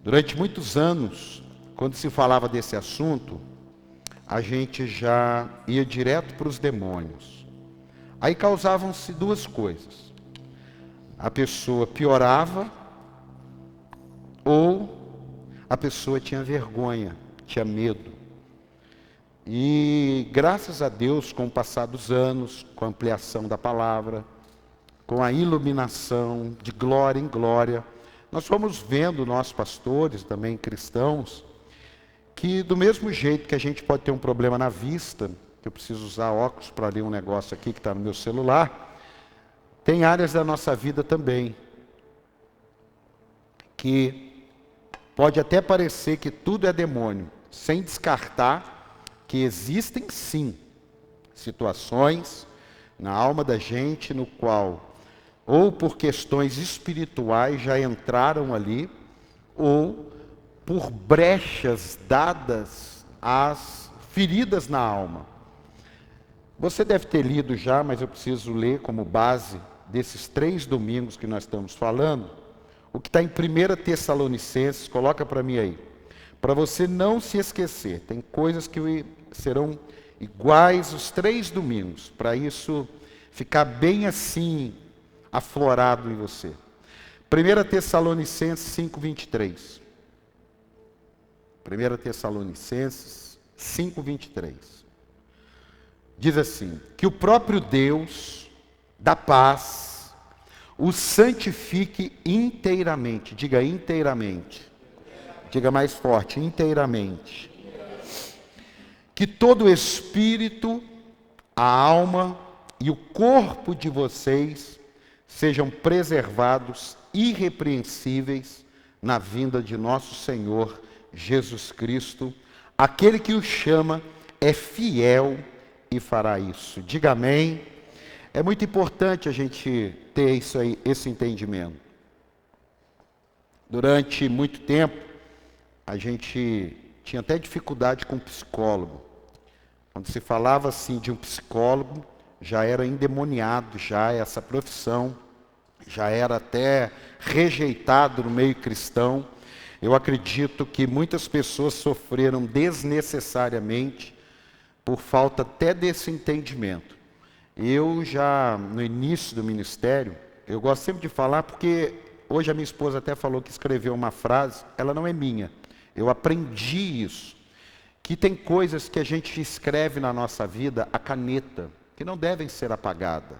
Durante muitos anos, quando se falava desse assunto, a gente já ia direto para os demônios. Aí causavam-se duas coisas. A pessoa piorava ou a pessoa tinha vergonha, tinha medo. E graças a Deus, com o passar dos anos, com a ampliação da palavra, com a iluminação de glória em glória, nós fomos vendo, nós pastores, também cristãos, que do mesmo jeito que a gente pode ter um problema na vista, que eu preciso usar óculos para ler um negócio aqui que está no meu celular, tem áreas da nossa vida também, que pode até parecer que tudo é demônio, sem descartar que existem sim situações na alma da gente no qual ou por questões espirituais já entraram ali, ou por brechas dadas às feridas na alma. Você deve ter lido já, mas eu preciso ler como base desses 3 domingos que nós estamos falando, o que está em 1 Tessalonicenses, coloca para mim aí, para você não se esquecer. Tem coisas que serão iguais os 3 domingos, para isso ficar bem assim, aflorado em você. 1 Tessalonicenses 5:23. 1 Tessalonicenses 5:23. Diz assim: que o próprio Deus da paz o santifique inteiramente. Diga inteiramente. Diga mais forte, inteiramente. Que todo o espírito, a alma e o corpo de vocês sejam preservados irrepreensíveis na vinda de nosso Senhor Jesus Cristo. Aquele que o chama é fiel e fará isso. Diga amém. É muito importante a gente ter isso aí, esse entendimento. Durante muito tempo, a gente tinha até dificuldade com psicólogo. Quando se falava assim de um psicólogo, já era endemoniado, já essa profissão, já era até rejeitado no meio cristão. Eu acredito que muitas pessoas sofreram desnecessariamente por falta até desse entendimento. Eu já, no início do ministério, eu gosto sempre de falar porque hoje a minha esposa até falou que escreveu uma frase, ela não é minha, eu aprendi isso, que tem coisas que a gente escreve na nossa vida a caneta, que não devem ser apagadas,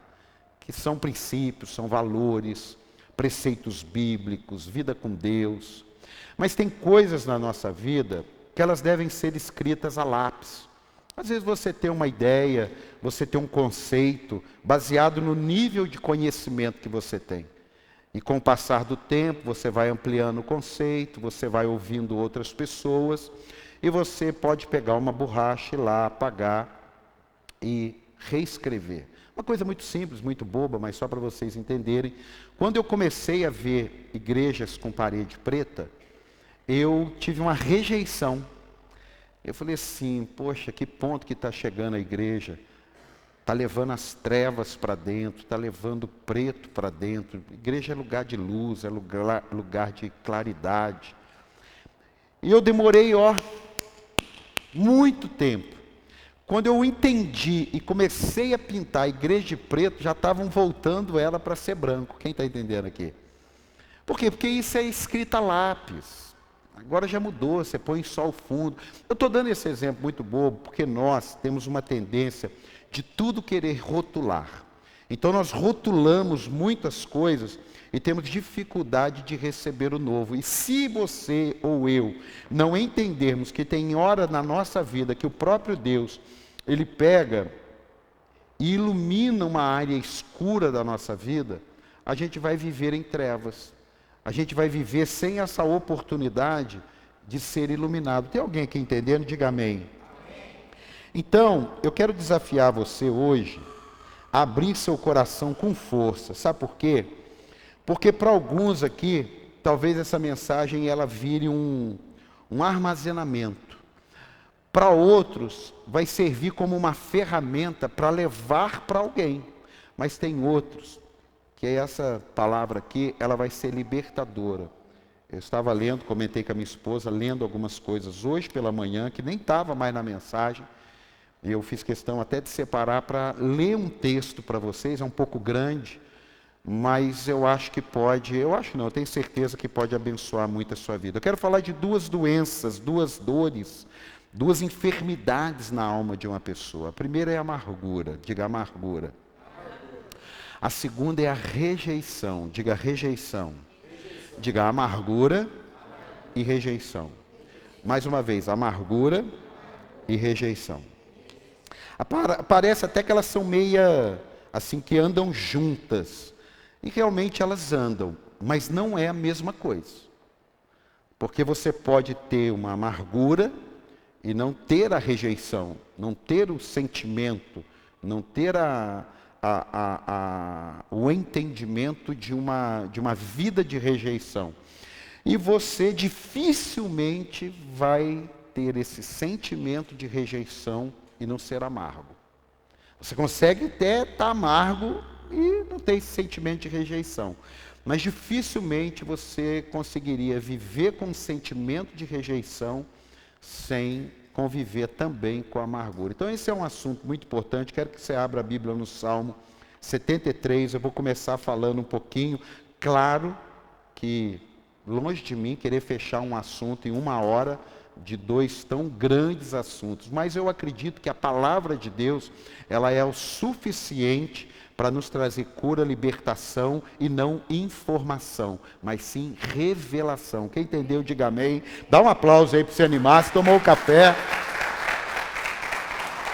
que são princípios, são valores, preceitos bíblicos, vida com Deus. Mas tem coisas na nossa vida que elas devem ser escritas a lápis. Às vezes você tem uma ideia, você tem um conceito baseado no nível de conhecimento que você tem. E com o passar do tempo, você vai ampliando o conceito, você vai ouvindo outras pessoas, e você pode pegar uma borracha e lá apagar e reescrever. Uma coisa muito simples, muito boba, mas só para vocês entenderem. Quando eu comecei a ver igrejas com parede preta, eu tive uma rejeição. Eu falei assim, poxa, que ponto que está chegando a igreja. Está levando as trevas para dentro, está levando o preto para dentro. Igreja é lugar de luz, é lugar de claridade. E eu demorei, muito tempo. Quando eu entendi e comecei a pintar a igreja de preto, já estavam voltando ela para ser branco. Quem está entendendo aqui? Por quê? Porque isso é escrita a lápis. Agora já mudou, você põe só o fundo. Eu estou dando esse exemplo muito bobo, porque nós temos uma tendência de tudo querer rotular. Então nós rotulamos muitas coisas e temos dificuldade de receber o novo. E se você ou eu não entendermos que tem hora na nossa vida que o próprio Deus, Ele pega e ilumina uma área escura da nossa vida, a gente vai viver em trevas. A gente vai viver sem essa oportunidade de ser iluminado. Tem alguém aqui entendendo? Diga amém. Então, eu quero desafiar você hoje a abrir seu coração com força. Sabe por quê? Porque para alguns aqui, talvez essa mensagem ela vire um armazenamento. Para outros, vai servir como uma ferramenta para levar para alguém. Mas tem outros que essa palavra aqui, ela vai ser libertadora. Eu estava lendo, comentei com a minha esposa, lendo algumas coisas hoje pela manhã, que nem estava mais na mensagem. E eu fiz questão até de separar para ler um texto para vocês, é um pouco grande, mas eu acho que pode, eu tenho certeza que pode abençoar muito a sua vida. Eu quero falar de duas doenças, duas dores, duas enfermidades na alma de uma pessoa. A primeira é a amargura, diga amargura. A segunda é a rejeição, diga rejeição. Diga amargura e rejeição. Mais uma vez, amargura e rejeição. Parece até que elas são meia, assim, que andam juntas. E realmente elas andam, mas não é a mesma coisa. Porque você pode ter uma amargura e não ter a rejeição, não ter o sentimento, não ter o entendimento de uma vida de rejeição. E você dificilmente vai ter esse sentimento de rejeição e não ser amargo. Você consegue até estar amargo e não ter esse sentimento de rejeição. Mas dificilmente você conseguiria viver com um sentimento de rejeição sem conviver também com a amargura. Então esse é um assunto muito importante. Quero que você abra a Bíblia no Salmo 73. Eu vou começar falando um pouquinho. Claro que longe de mim querer fechar um assunto em 1 hora de 2 tão grandes assuntos, mas eu acredito que a palavra de Deus, ela é o suficiente para nos trazer cura, libertação e não informação, mas sim revelação. Quem entendeu, diga amém. Dá um aplauso aí para você animar, se tomou o café.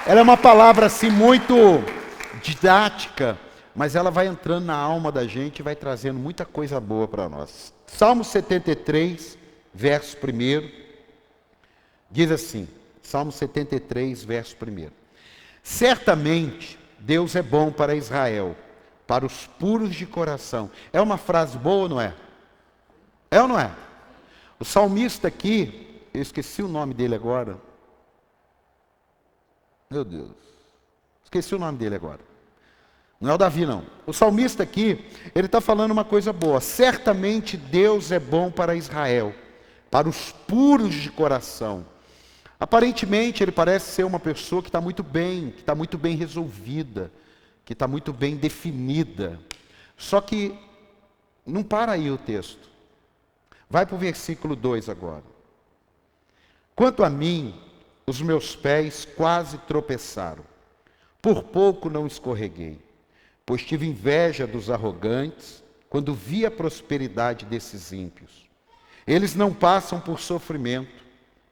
Ela é uma palavra assim muito didática, mas ela vai entrando na alma da gente e vai trazendo muita coisa boa para nós. Salmo 73, verso 1. Diz assim, Salmo 73, verso 1. Certamente Deus é bom para Israel, para os puros de coração. É uma frase boa ou não é? É ou não é? O salmista aqui, eu esqueci o nome dele agora. Meu Deus, esqueci o nome dele agora. Não é o Davi, não. O salmista aqui, ele está falando uma coisa boa. Certamente Deus é bom para Israel, para os puros de coração. Aparentemente ele parece ser uma pessoa que está muito bem resolvida, que está muito bem definida. Só que não para aí o texto. Vai para o versículo 2 agora. Quanto a mim, os meus pés quase tropeçaram. Por pouco não escorreguei, pois tive inveja dos arrogantes quando vi a prosperidade desses ímpios. Eles não passam por sofrimento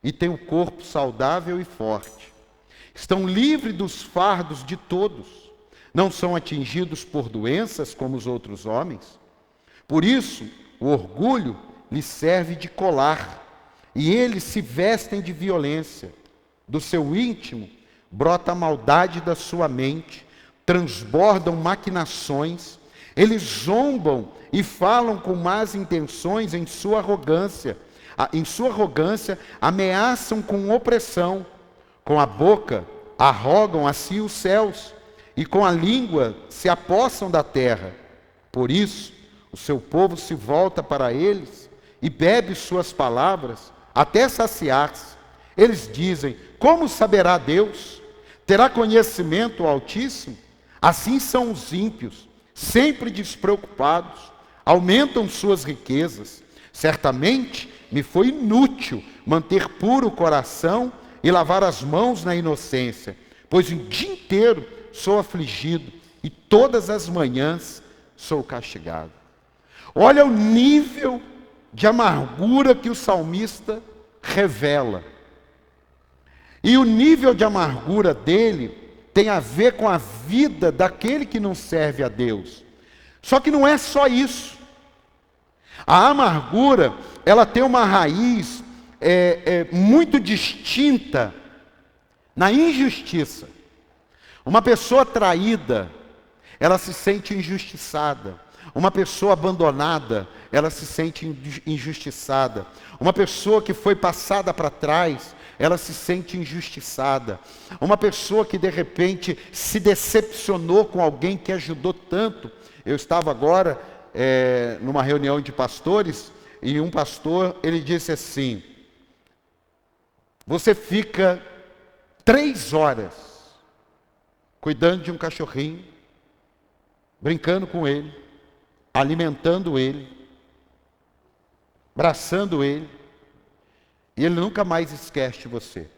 e têm o corpo saudável e forte. Estão livres dos fardos de todos. Não são atingidos por doenças como os outros homens. Por isso, o orgulho lhes serve de colar, e eles se vestem de violência. Do seu íntimo brota a maldade da sua mente, transbordam maquinações, eles zombam e falam com más intenções em sua arrogância. Em sua arrogância, ameaçam com opressão. Com a boca, arrogam a si os céus, e com a língua se apossam da terra. Por isso, o seu povo se volta para eles e bebe suas palavras até saciar-se. Eles dizem: como saberá Deus? Terá conhecimento o Altíssimo? Assim são os ímpios, sempre despreocupados, aumentam suas riquezas. Certamente me foi inútil manter puro o coração e lavar as mãos na inocência, pois o dia inteiro sou afligido e todas as manhãs sou castigado. Olha o nível de amargura que o salmista revela. E o nível de amargura dele tem a ver com a vida daquele que não serve a Deus. Só que não é só isso. A amargura, ela tem uma raiz muito distinta na injustiça. Uma pessoa traída, ela se sente injustiçada. Uma pessoa abandonada, ela se sente injustiçada. Uma pessoa que foi passada para trás, ela se sente injustiçada. Uma pessoa que de repente se decepcionou com alguém que ajudou tanto. Eu estava agora numa reunião de pastores, e um pastor, ele disse assim: você fica 3 horas cuidando de um cachorrinho, brincando com ele, alimentando ele, abraçando ele, e ele nunca mais esquece de você.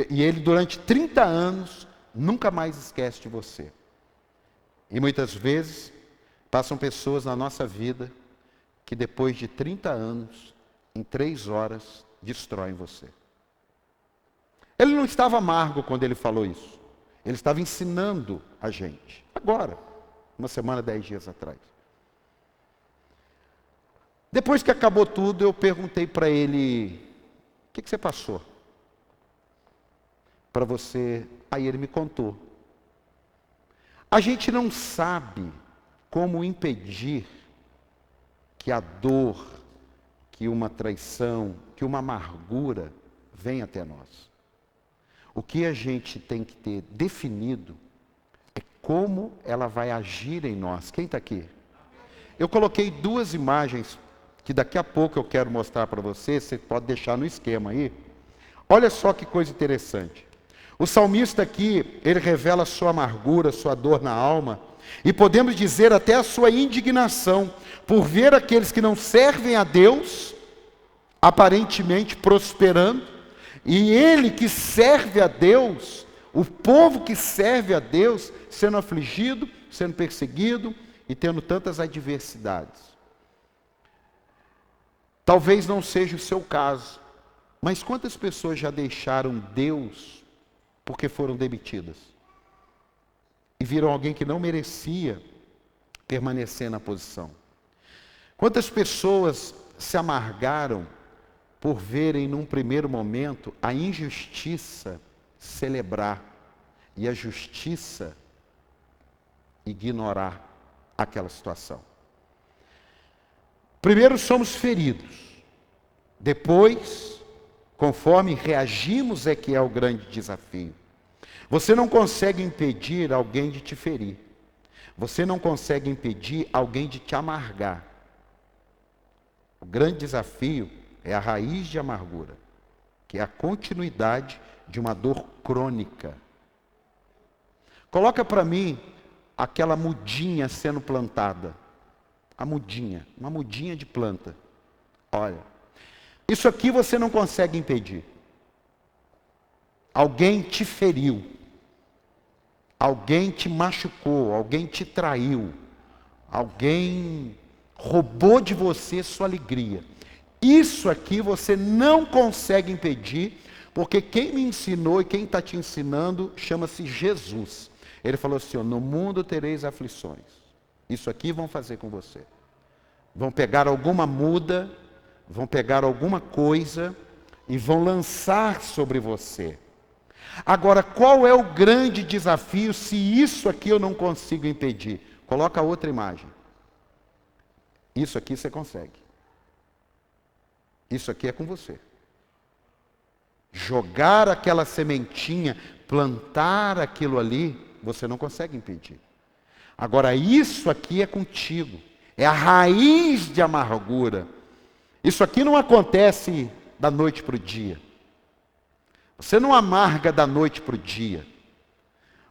E ele durante 30 anos nunca mais esquece de você. E muitas vezes passam pessoas na nossa vida que depois de 30 anos, em 3 horas, destroem você. Ele não estava amargo quando ele falou isso. Ele estava ensinando a gente. Agora, uma semana, 10 dias atrás. Depois que acabou tudo, eu perguntei para ele: o que você passou? Para você. Aí ele me contou. A gente não sabe como impedir que a dor, que uma traição, que uma amargura venha até nós. O que a gente tem que ter definido é como ela vai agir em nós. Quem está aqui? Eu coloquei 2 imagens que daqui a pouco eu quero mostrar para você. Você pode deixar no esquema aí. Olha só que coisa interessante. O salmista aqui, ele revela a sua amargura, a sua dor na alma, e podemos dizer até a sua indignação, por ver aqueles que não servem a Deus, aparentemente prosperando, e ele que serve a Deus, o povo que serve a Deus, sendo afligido, sendo perseguido, e tendo tantas adversidades. Talvez não seja o seu caso, mas quantas pessoas já deixaram Deus porque foram demitidas e viram alguém que não merecia permanecer na posição? Quantas pessoas se amargaram por verem num primeiro momento a injustiça celebrar e a justiça ignorar aquela situação? Primeiro somos feridos, depois, conforme reagimos, é que é o grande desafio. Você não consegue impedir alguém de te ferir. Você não consegue impedir alguém de te amargar. O grande desafio é a raiz de amargura, que é a continuidade de uma dor crônica. Coloca para mim aquela mudinha sendo plantada. A mudinha, uma mudinha de planta. Olha, isso aqui você não consegue impedir. Alguém te feriu. Alguém te machucou, alguém te traiu. Alguém roubou de você sua alegria. Isso aqui você não consegue impedir, porque quem me ensinou e quem está te ensinando chama-se Jesus. Ele falou assim: ó, no mundo tereis aflições. Isso aqui vão fazer com você. Vão pegar alguma muda, vão pegar alguma coisa e vão lançar sobre você. Agora, qual é o grande desafio se isso aqui eu não consigo impedir? Coloca outra imagem. Isso aqui você consegue. Isso aqui é com você. Jogar aquela sementinha, plantar aquilo ali, você não consegue impedir. Agora, isso aqui é contigo. É a raiz de amargura. Isso aqui não acontece da noite para o dia. Você não amarga da noite para o dia.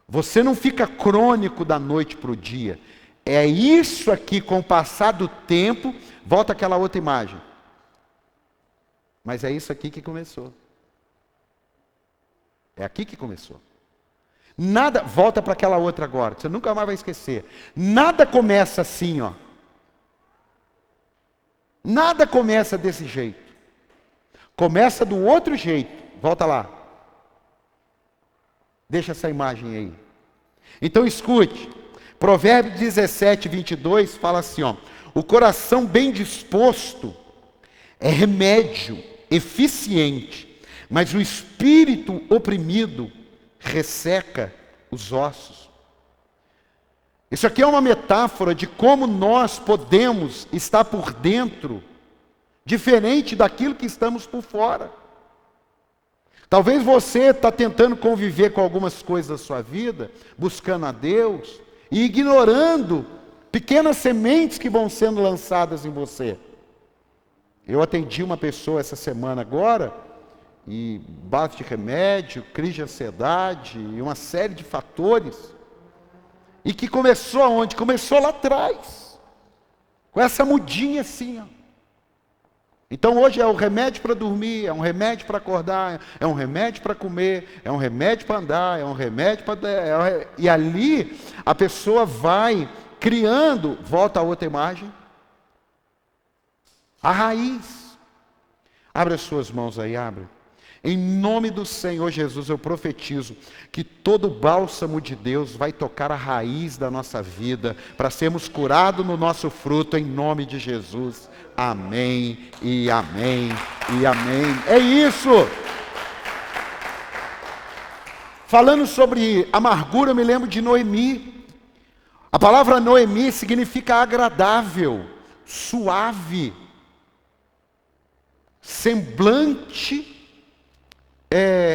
Você não fica crônico da noite para o dia. É isso aqui, com o passar do tempo, volta aquela outra imagem. Mas é isso aqui que começou. É aqui que começou. Nada, volta para aquela outra agora, você nunca mais vai esquecer. Nada começa assim, ó. Nada começa desse jeito. Começa do outro jeito. Volta lá. Deixa essa imagem aí. Então escute. Provérbios 17, 22 fala assim, ó. O coração bem disposto é remédio eficiente, mas o espírito oprimido resseca os ossos. Isso aqui é uma metáfora de como nós podemos estar por dentro, diferente daquilo que estamos por fora. Talvez você está tentando conviver com algumas coisas da sua vida, buscando a Deus, e ignorando pequenas sementes que vão sendo lançadas em você. Eu atendi uma pessoa essa semana agora, e base de remédio, crise de ansiedade, e uma série de fatores, e que começou aonde? Começou lá atrás, com essa mudinha assim, ó. Então hoje é um remédio para dormir, é um remédio para acordar, é um remédio para comer, é um remédio para andar, é um remédio para... E ali a pessoa vai criando, volta a outra imagem, a raiz. Abre as suas mãos aí, abre. Em nome do Senhor Jesus, eu profetizo que todo bálsamo de Deus vai tocar a raiz da nossa vida, para sermos curados no nosso fruto, em nome de Jesus. Amém, e amém, e amém. É isso! Falando sobre amargura, eu me lembro de Noemi. A palavra Noemi significa agradável, suave, semblante,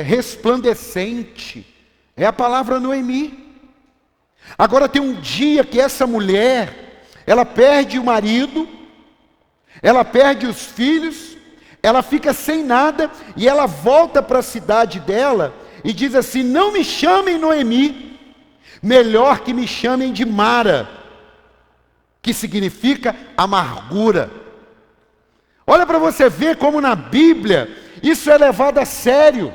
resplandecente. É a palavra Noemi. Agora tem um dia que essa mulher, ela perde o marido, ela perde os filhos, ela fica sem nada, e ela volta para a cidade dela e diz assim: não me chamem Noemi, melhor que me chamem de Mara, que significa amargura. Olha para você ver como na Bíblia isso é levado a sério.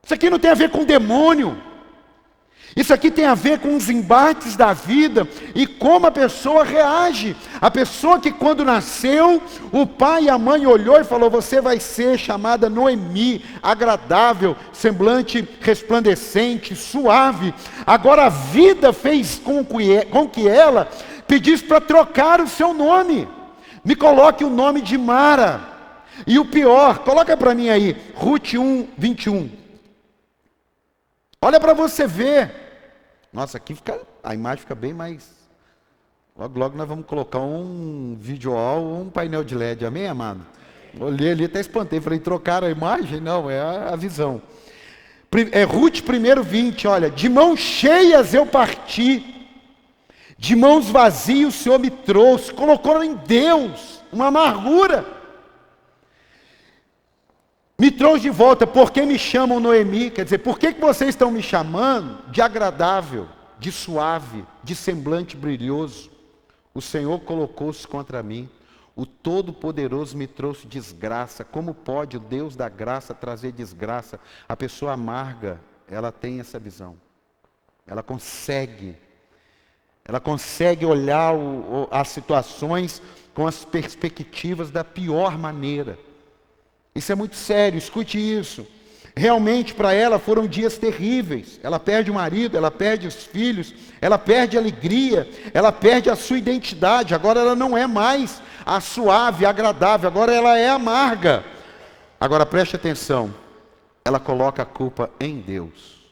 Isso aqui não tem a ver com demônio. Isso aqui tem a ver com os embates da vida e como a pessoa reage. A pessoa que quando nasceu, o pai e a mãe olhou e falou: você vai ser chamada Noemi, agradável, semblante resplandecente, suave. Agora a vida fez com que ela pedisse para trocar o seu nome. Me coloque o nome de Mara. E o pior, coloca para mim aí, Ruth 1:21. Olha para você ver. Nossa, aqui a imagem fica bem mais... Logo nós vamos colocar um vídeo ou um painel de LED, amém, amado? Olhei ali, até espantei, falei: trocaram a imagem? Não, é a visão. Ruth 1:20, olha: de mãos cheias eu parti, de mãos vazias o Senhor me trouxe. Colocou em Deus uma amargura. Me trouxe de volta. Por que me chamam Noemi? Quer dizer, por que vocês estão me chamando de agradável, de suave, de semblante brilhoso? O Senhor colocou-se contra mim. O Todo-Poderoso me trouxe desgraça. Como pode o Deus da graça trazer desgraça? A pessoa amarga, ela tem essa visão. Ela consegue olhar as situações com as perspectivas da pior maneira. Isso é muito sério, escute isso. Realmente para ela foram dias terríveis. Ela perde o marido, ela perde os filhos, ela perde a alegria, ela perde a sua identidade. Agora ela não é mais a suave, agradável, agora ela é amarga. Agora preste atenção, ela coloca a culpa em Deus.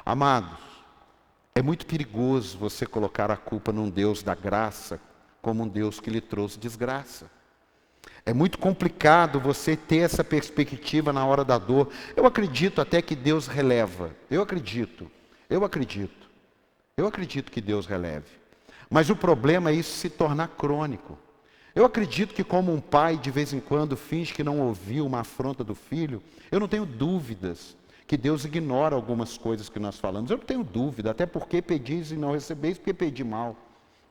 Amados, é muito perigoso você colocar a culpa num Deus da graça, como um Deus que lhe trouxe desgraça. É muito complicado você ter essa perspectiva na hora da dor. Eu acredito até que Deus releva. Eu acredito que Deus releve. Mas o problema é isso se tornar crônico. Eu acredito que como um pai de vez em quando finge que não ouviu uma afronta do filho, eu não tenho dúvidas que Deus ignora algumas coisas que nós falamos. Eu não tenho dúvida, até porque pedis e não recebeis, porque pedi mal.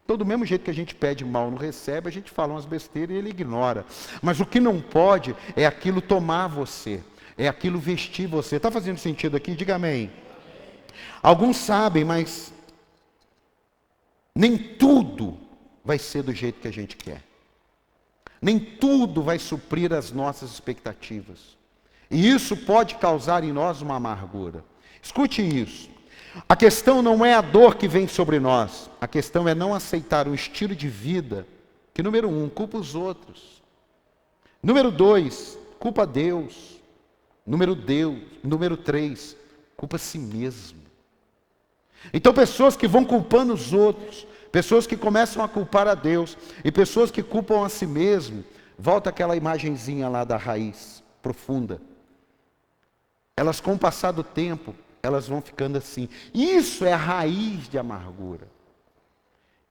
Então, do mesmo jeito que a gente pede mal, não recebe, a gente fala umas besteiras e ele ignora. Mas o que não pode é aquilo tomar você, é aquilo vestir você. Está fazendo sentido aqui? Diga amém. Alguns sabem, mas nem tudo vai ser do jeito que a gente quer. Nem tudo vai suprir as nossas expectativas. E isso pode causar em nós uma amargura. Escute isso. A questão não é a dor que vem sobre nós. A questão é não aceitar um estilo de vida que, número 1, culpa os outros. Número 2, culpa Deus. Número 3, culpa a si mesmo. Então pessoas que vão culpando os outros, pessoas que começam a culpar a Deus, e pessoas que culpam a si mesmo, volta aquela imagenzinha lá da raiz profunda. Elas, com o passar do tempo, elas vão ficando assim. Isso é a raiz de amargura.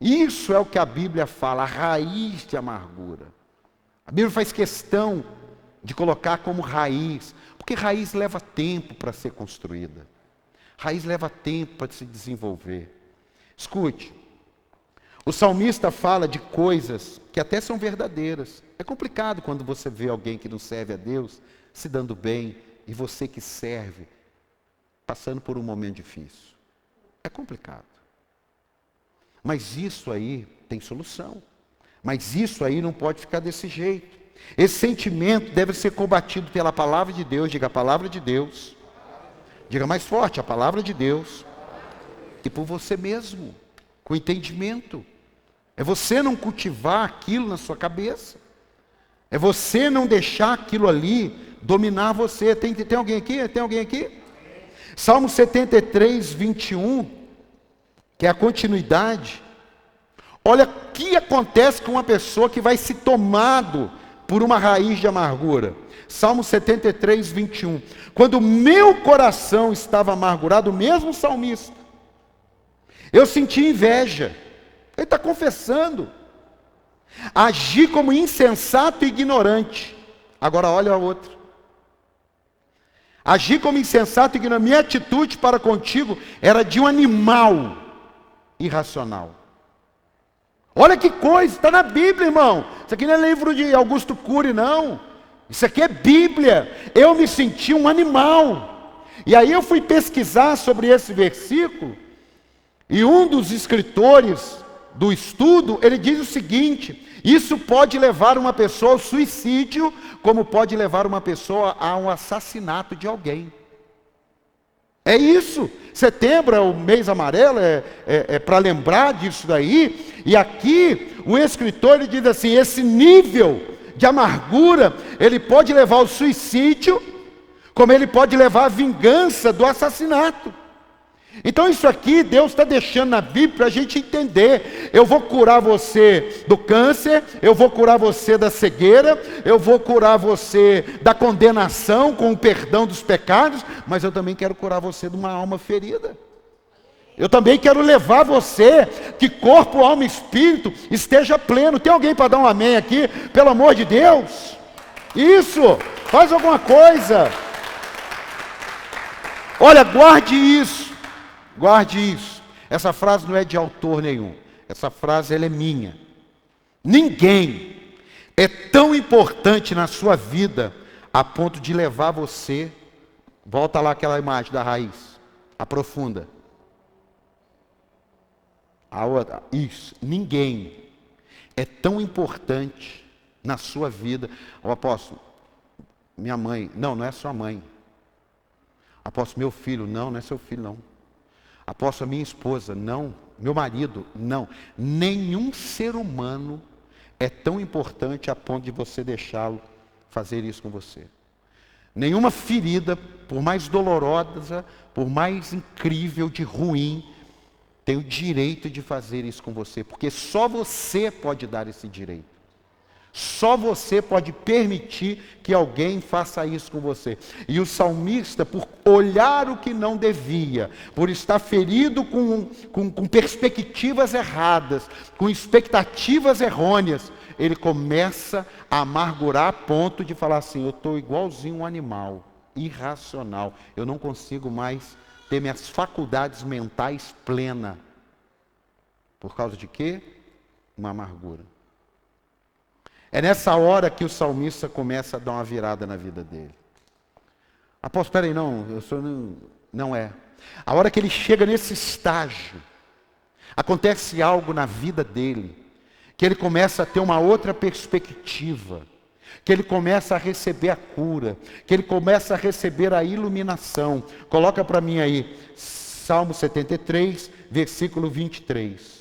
Isso é o que a Bíblia fala, a raiz de amargura. A Bíblia faz questão de colocar como raiz, porque raiz leva tempo para ser construída. Raiz leva tempo para se desenvolver. Escute, o salmista fala de coisas que até são verdadeiras. É complicado quando você vê alguém que não serve a Deus se dando bem e você que serve passando por um momento difícil. É complicado. Mas isso aí tem solução. Mas isso aí não pode ficar desse jeito. Esse sentimento deve ser combatido pela palavra de Deus. Diga a palavra de Deus. Diga mais forte, a palavra de Deus. E por você mesmo, com entendimento. É você não cultivar aquilo na sua cabeça. É você não deixar aquilo ali dominar você. Tem alguém aqui? Tem alguém aqui? Salmo 73, 21, que é a continuidade. Olha o que acontece com uma pessoa que vai se tomado por uma raiz de amargura. Salmo 73, 21. Quando o meu coração estava amargurado, o mesmo salmista, eu senti inveja. Ele está confessando. Agi como insensato e ignorante. Agora olha a outra. Agi como insensato e ignorante. Minha atitude para contigo era de um animal irracional. Olha que coisa, está na Bíblia, irmão. Isso aqui não é livro de Augusto Cury, não. Isso aqui é Bíblia. Eu me senti um animal. E aí eu fui pesquisar sobre esse versículo. E um dos escritores do estudo, ele diz o seguinte: isso pode levar uma pessoa ao suicídio, como pode levar uma pessoa a um assassinato de alguém. É isso. Setembro é o mês amarelo, é para lembrar disso daí. E aqui o escritor ele diz assim: esse nível de amargura, ele pode levar ao suicídio, como ele pode levar à vingança do assassinato. Então isso aqui Deus está deixando na Bíblia para a gente entender. Eu vou curar você do câncer, eu vou curar você da cegueira, eu vou curar você da condenação com o perdão dos pecados, mas eu também quero curar você de uma alma ferida. Eu também quero levar você, que corpo, alma e espírito esteja pleno. Tem alguém para dar um amém aqui? Pelo amor de Deus. Isso, faz alguma coisa. Olha, guarde isso. Guarde isso. Essa frase não é de autor nenhum. Essa frase ela é minha. Ninguém é tão importante na sua vida a ponto de levar você. Volta lá aquela imagem da raiz. Aprofunda. A outra. Isso. Ninguém é tão importante na sua vida. O apóstolo, minha mãe. Não, não é sua mãe. Apóstolo, meu filho. Não, não é seu filho, não. Apóstolo, minha esposa, não. Meu marido, não. Nenhum ser humano é tão importante a ponto de você deixá-lo fazer isso com você. Nenhuma ferida, por mais dolorosa, por mais incrível de ruim, tem o direito de fazer isso com você, porque só você pode dar esse direito. Só você pode permitir que alguém faça isso com você. E o salmista, por olhar o que não devia, por estar ferido com perspectivas erradas, com expectativas errôneas, ele começa a amargurar a ponto de falar assim: eu estou igualzinho um animal, irracional. Eu não consigo mais ter minhas faculdades mentais plenas. Por causa de quê? Uma amargura. É nessa hora que o salmista começa a dar uma virada na vida dele. Apóstolo, espera aí, não é. A hora que ele chega nesse estágio, acontece algo na vida dele, que ele começa a ter uma outra perspectiva, que ele começa a receber a cura, que ele começa a receber a iluminação. Coloca para mim aí, Salmo 73, versículo 23.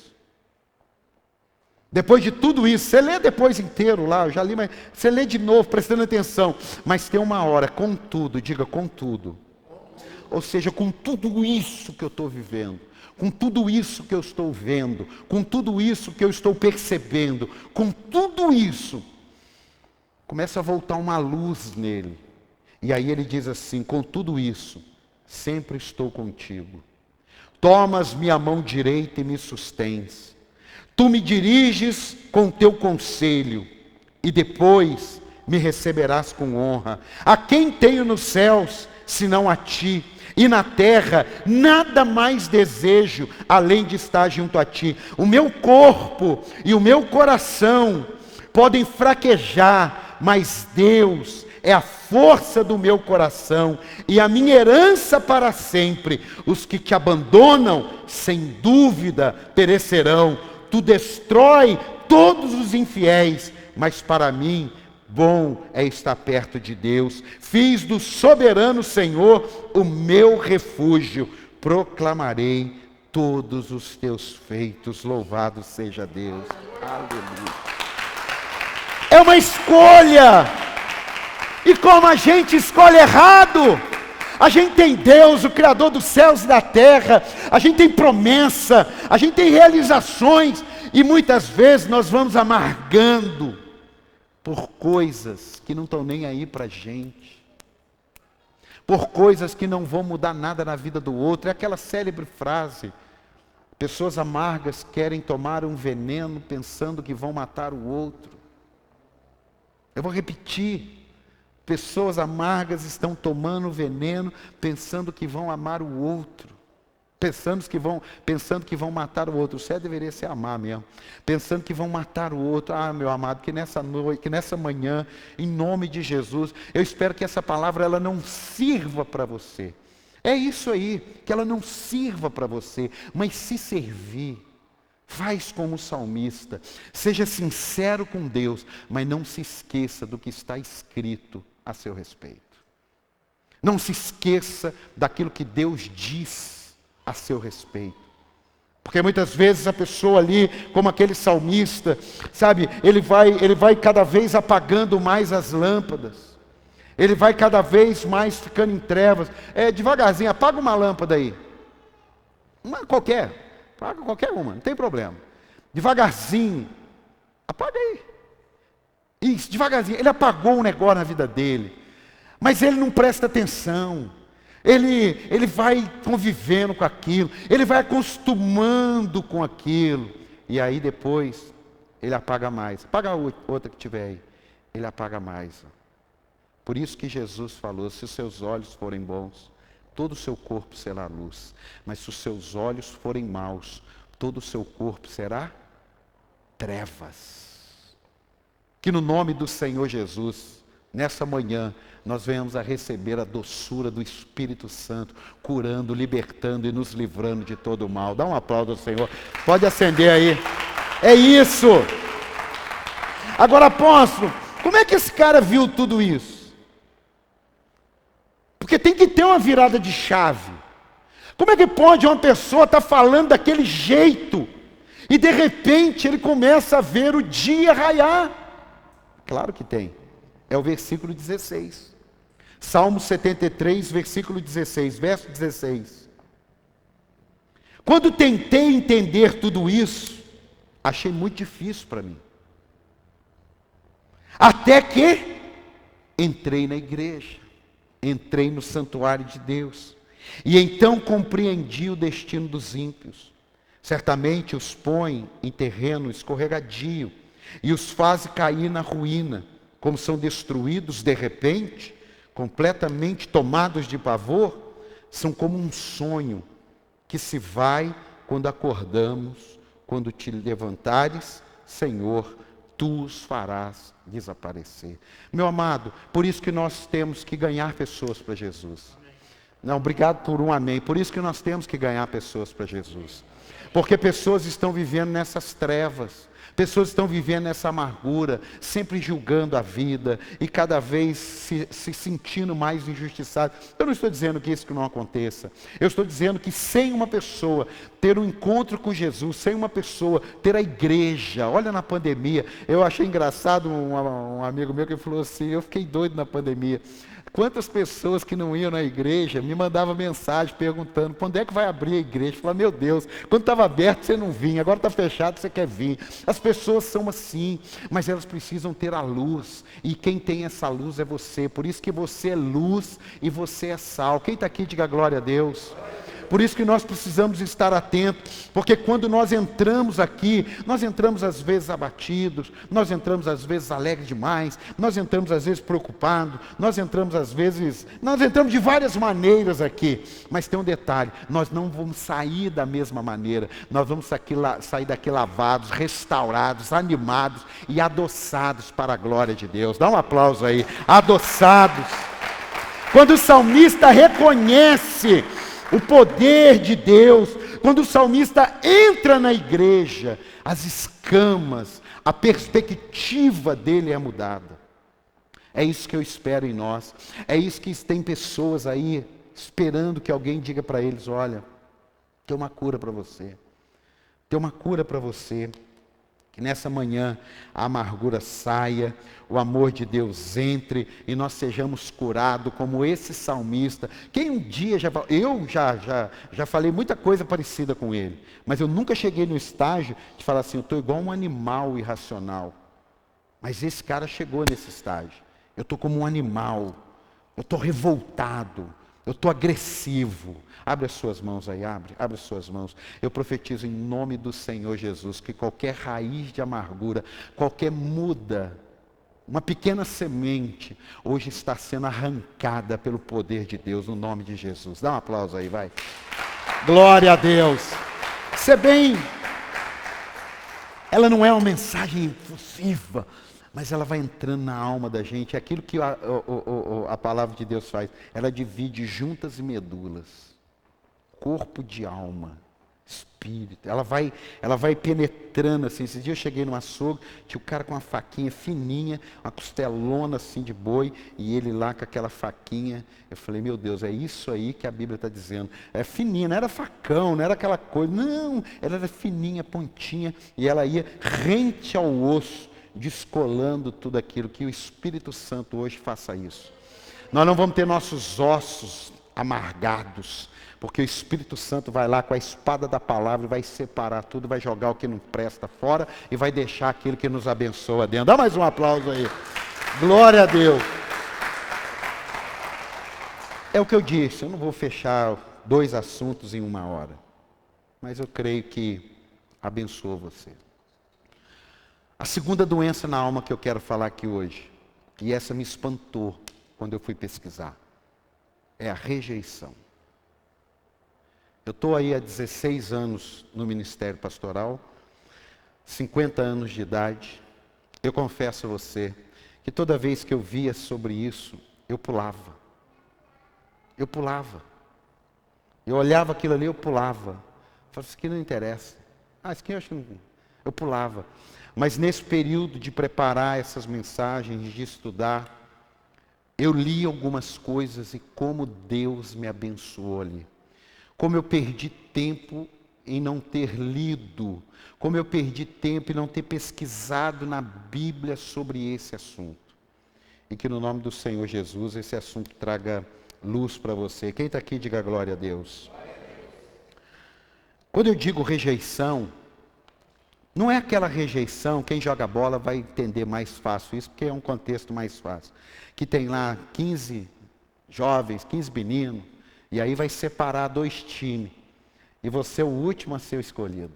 Depois de tudo isso, você lê depois inteiro lá, eu já li, mas você lê de novo, prestando atenção. Mas tem uma hora, contudo, diga contudo. Ou seja, com tudo isso que eu estou vivendo, com tudo isso que eu estou vendo, com tudo isso que eu estou percebendo, com tudo isso, começa a voltar uma luz nele. E aí ele diz assim: com tudo isso, sempre estou contigo. Tomas minha mão direita e me sustens. Tu me diriges com o teu conselho, e depois me receberás com honra. A quem tenho nos céus, senão a ti? E na terra, nada mais desejo, além de estar junto a ti. O meu corpo e o meu coração podem fraquejar, mas Deus é a força do meu coração e a minha herança para sempre. Os que te abandonam, sem dúvida, perecerão. Tu destrói todos os infiéis, mas para mim, bom é estar perto de Deus. Fiz do soberano Senhor o meu refúgio. Proclamarei todos os teus feitos. Louvado seja Deus. Aleluia. É uma escolha. E como a gente escolhe errado, a gente tem Deus, o Criador dos céus e da terra, a gente tem promessa, a gente tem realizações, e muitas vezes nós vamos amargando por coisas que não estão nem aí para a gente, por coisas que não vão mudar nada na vida do outro. É aquela célebre frase: pessoas amargas querem tomar um veneno pensando que vão matar o outro. Eu vou repetir. Pessoas amargas estão tomando veneno, pensando que vão amar o outro, pensando que vão matar o outro. O certo deveria ser amar mesmo, pensando que vão matar o outro. Ah, meu amado, que nessa noite, que nessa manhã, em nome de Jesus, eu espero que essa palavra ela não sirva para você. É isso aí, que ela não sirva para você, mas se servir, faz como o salmista, seja sincero com Deus, mas não se esqueça do que está escrito a seu respeito. Não se esqueça daquilo que Deus diz a seu respeito. Porque muitas vezes a pessoa ali, como aquele salmista, sabe, ele vai cada vez apagando mais as lâmpadas. Ele vai cada vez mais ficando em trevas. Devagarzinho, apaga uma lâmpada aí. Uma qualquer. Apaga qualquer uma, não tem problema. Devagarzinho. Apaga aí. Isso, devagarzinho. Ele apagou um negócio na vida dele. Mas ele não presta atenção. Ele vai convivendo com aquilo. Ele vai acostumando com aquilo. E aí depois, ele apaga mais. Apaga a outra que tiver aí. Ele apaga mais. Por isso que Jesus falou: se os seus olhos forem bons, todo o seu corpo será luz. Mas se os seus olhos forem maus, todo o seu corpo será trevas. Que no nome do Senhor Jesus, nessa manhã, nós venhamos a receber a doçura do Espírito Santo, curando, libertando e nos livrando de todo o mal. Dá um aplauso ao Senhor. Pode acender aí. É isso. Agora, apóstolo, como é que esse cara viu tudo isso? Porque tem que ter uma virada de chave. Como é que pode uma pessoa estar falando daquele jeito e de repente ele começa a ver o dia raiar? Claro que tem. É o versículo 16. Salmo 73, versículo 16, verso 16. Quando tentei entender tudo isso, achei muito difícil para mim. Até que entrei na igreja, entrei no santuário de Deus, e então compreendi o destino dos ímpios. Certamente os põe em terreno escorregadio, e os faz cair na ruína, como são destruídos de repente, completamente tomados de pavor, são como um sonho que se vai quando acordamos. Quando te levantares, Senhor, tu os farás desaparecer. Meu amado, por isso que nós temos que ganhar pessoas para Jesus. Não, obrigado por um amém. Por isso que nós temos que ganhar pessoas para Jesus. Porque pessoas estão vivendo nessas trevas. Pessoas estão vivendo nessa amargura, sempre julgando a vida e cada vez se sentindo mais injustiçado. Eu não estou dizendo que isso não aconteça. Eu estou dizendo que sem uma pessoa ter um encontro com Jesus, sem uma pessoa ter a igreja, olha na pandemia, eu achei engraçado um amigo meu que falou assim: eu fiquei doido na pandemia. Quantas pessoas que não iam na igreja me mandavam mensagem perguntando quando é que vai abrir a igreja. Eu falava: meu Deus, quando estava aberto você não vinha, agora está fechado você quer vir. As pessoas são assim, mas elas precisam ter a luz, e quem tem essa luz é você. Por isso que você é luz e você é sal. Quem está aqui, diga glória a Deus. Por isso que nós precisamos estar atentos, porque quando nós entramos aqui, nós entramos às vezes abatidos, nós entramos às vezes alegres demais, nós entramos às vezes preocupados, nós entramos de várias maneiras aqui, mas tem um detalhe, nós não vamos sair da mesma maneira, nós vamos sair daqui lavados, restaurados, animados e adoçados para a glória de Deus. Dá um aplauso aí, adoçados. Quando o salmista reconhece o poder de Deus, quando o salmista entra na igreja, as escamas, a perspectiva dele é mudada. É isso que eu espero em nós. É isso que tem pessoas aí esperando que alguém diga para eles: olha, tem uma cura para você. Tem uma cura para você. Que nessa manhã a amargura saia, o amor de Deus entre e nós sejamos curados como esse salmista. Quem um dia eu já falei muita coisa parecida com ele, mas eu nunca cheguei no estágio de falar assim: eu estou igual um animal irracional. Mas esse cara chegou nesse estágio. Eu estou como um animal, eu estou revoltado, eu estou agressivo. Abre as suas mãos aí, abre as suas mãos. Eu profetizo em nome do Senhor Jesus que qualquer raiz de amargura, qualquer muda, uma pequena semente, hoje está sendo arrancada pelo poder de Deus, no nome de Jesus. Dá um aplauso aí, vai. Glória a Deus. Você bem, ela não é uma mensagem efusiva, mas ela vai entrando na alma da gente. É aquilo que a palavra de Deus faz. Ela divide juntas e medulas. Corpo de alma, espírito. Ela vai penetrando assim. Esse dia eu cheguei no açougue, tinha o cara com uma faquinha fininha, uma costelona assim de boi, e ele lá com aquela faquinha. Eu falei: meu Deus, é isso aí que a Bíblia está dizendo. É fininha, não era facão, não era aquela coisa. Não, ela era fininha, pontinha, e ela ia rente ao osso, descolando tudo aquilo. Que o Espírito Santo hoje faça isso. Nós não vamos ter nossos ossos amargados, porque o Espírito Santo vai lá com a espada da palavra e vai separar tudo, vai jogar o que não presta fora e vai deixar aquilo que nos abençoa dentro. Dá mais um aplauso aí. Glória a Deus. É o que eu disse, eu não vou fechar 2 assuntos em 1 hora, mas eu creio que abençoa você. A segunda doença na alma que eu quero falar aqui hoje, e essa me espantou quando eu fui pesquisar, é a rejeição. Eu estou aí há 16 anos no ministério pastoral, 50 anos de idade. Eu confesso a você que toda vez que eu via sobre isso, eu pulava. Eu pulava. Eu olhava aquilo ali, eu pulava. Eu falava: isso aqui não interessa. Isso aqui eu acho que não. Eu pulava. Mas nesse período de preparar essas mensagens, de estudar, eu li algumas coisas e como Deus me abençoou ali. Como eu perdi tempo em não ter lido, como eu perdi tempo em não ter pesquisado na Bíblia sobre esse assunto. E que no nome do Senhor Jesus esse assunto traga luz para você. Quem está aqui, diga glória a Deus. Quando eu digo rejeição, não é aquela rejeição, quem joga bola vai entender mais fácil isso, porque é um contexto mais fácil. Que tem lá 15 jovens, 15 meninos, e aí vai separar 2 times. E você é o último a ser escolhido.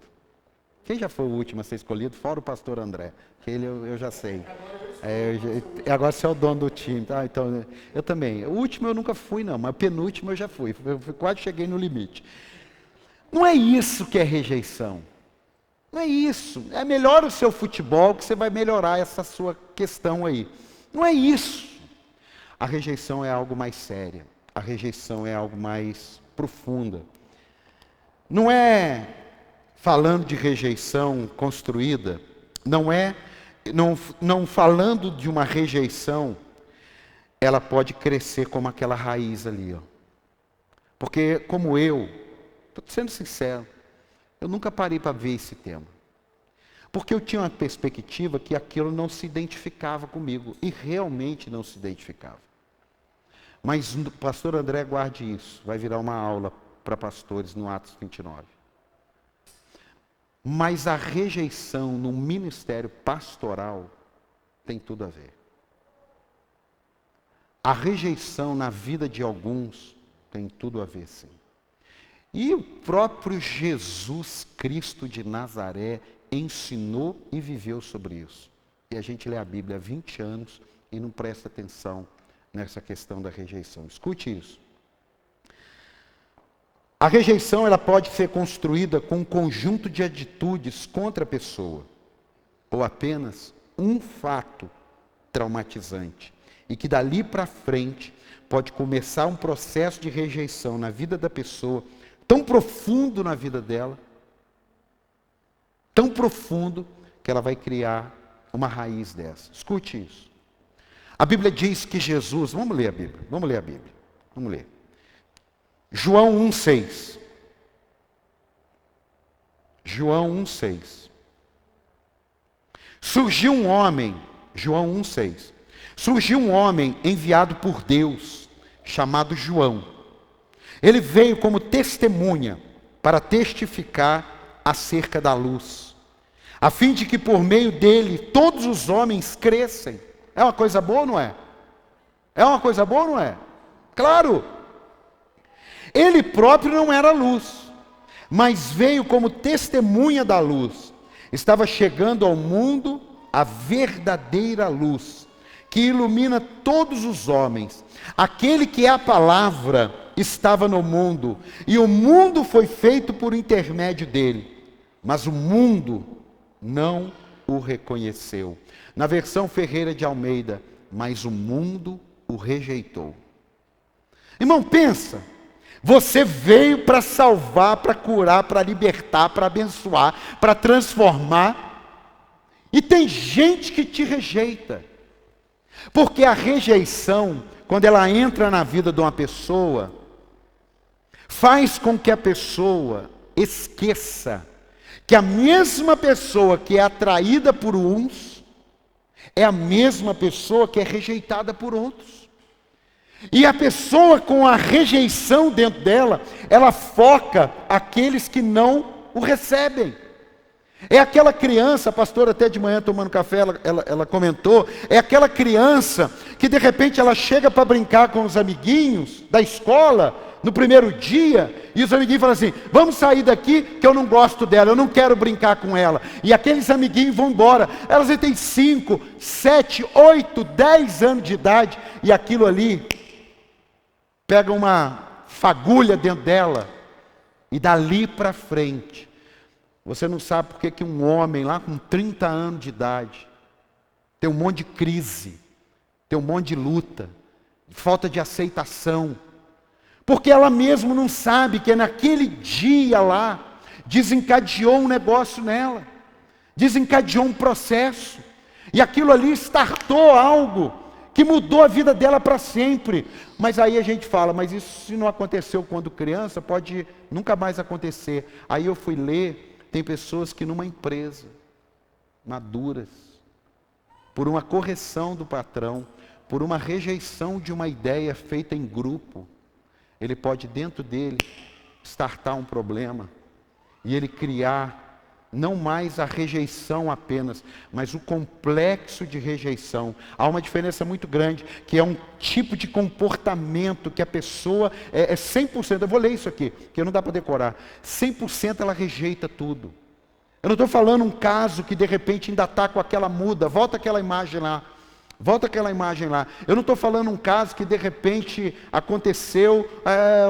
Quem já foi o último a ser escolhido? Fora o pastor André. Que ele eu já sei. Agora você é o dono do time. Tá? Então, eu também. O último eu nunca fui, não. Mas o penúltimo eu já fui. Eu quase cheguei no limite. Não é isso que é rejeição. Não é isso. É melhor o seu futebol que você vai melhorar essa sua questão aí. Não é isso. A rejeição é algo mais sério. A rejeição é algo mais profunda. Não é falando de rejeição construída, não falando de uma rejeição, ela pode crescer como aquela raiz ali, ó. Porque como estou sendo sincero, eu nunca parei para ver esse tema. Porque eu tinha uma perspectiva que aquilo não se identificava comigo, e realmente não se identificava. Mas, pastor André, guarde isso. Vai virar uma aula para pastores no Atos 29. Mas a rejeição no ministério pastoral tem tudo a ver. A rejeição na vida de alguns tem tudo a ver, sim. E o próprio Jesus Cristo de Nazaré ensinou e viveu sobre isso. E a gente lê a Bíblia há 20 anos e não presta atenção nessa questão da rejeição. Escute isso. A rejeição ela pode ser construída com um conjunto de atitudes contra a pessoa, ou apenas um fato traumatizante, e que dali para frente pode começar um processo de rejeição na vida da pessoa, tão profundo na vida dela, tão profundo, que ela vai criar uma raiz dessa. Escute isso. A Bíblia diz que Jesus, vamos ler a Bíblia, vamos ler. João 1,6. João 1,6. Surgiu um homem, João 1,6. Surgiu um homem enviado por Deus, chamado João. Ele veio como testemunha para testificar acerca da luz, a fim de que por meio dele todos os homens crescem. É uma coisa boa ou não é? É uma coisa boa ou não é? Claro! Ele próprio não era luz, mas veio como testemunha da luz. Estava chegando ao mundo a verdadeira luz, que ilumina todos os homens. Aquele que é a palavra estava no mundo, e o mundo foi feito por intermédio dele, mas o mundo não o reconheceu. Na versão Ferreira de Almeida, mas o mundo o rejeitou. Irmão, pensa. Você veio para salvar, para curar, para libertar, para abençoar, para transformar. E tem gente que te rejeita. Porque a rejeição, quando ela entra na vida de uma pessoa, faz com que a pessoa esqueça que a mesma pessoa que é atraída por uns, é a mesma pessoa que é rejeitada por outros. E a pessoa com a rejeição dentro dela, ela foca aqueles que não o recebem. É aquela criança, a pastora até de manhã tomando café, ela comentou, é aquela criança que de repente ela chega para brincar com os amiguinhos da escola, no primeiro dia, e os amiguinhos falam assim, vamos sair daqui que eu não gosto dela, eu não quero brincar com ela. E aqueles amiguinhos vão embora. Elas têm 5, 7, 8, 10 anos de idade, e aquilo ali pega uma fagulha dentro dela, e dali para frente, você não sabe por que um homem lá com 30 anos de idade, tem um monte de crise, tem um monte de luta, falta de aceitação, porque ela mesmo não sabe que naquele dia lá, desencadeou um negócio nela, desencadeou um processo, e aquilo ali startou algo, que mudou a vida dela para sempre. Mas aí a gente fala, mas isso se não aconteceu quando criança, pode nunca mais acontecer. Aí eu fui ler, tem pessoas que numa empresa, maduras, por uma correção do patrão, por uma rejeição de uma ideia feita em grupo, ele pode dentro dele startar um problema, e ele criar não mais a rejeição apenas, mas o complexo de rejeição. Há uma diferença muito grande, que é um tipo de comportamento que a pessoa é 100%, eu vou ler isso aqui, que não dá para decorar, 100% ela rejeita tudo. Eu não estou falando um caso que de repente ainda está com aquela muda, volta aquela imagem lá. Eu não estou falando um caso que de repente aconteceu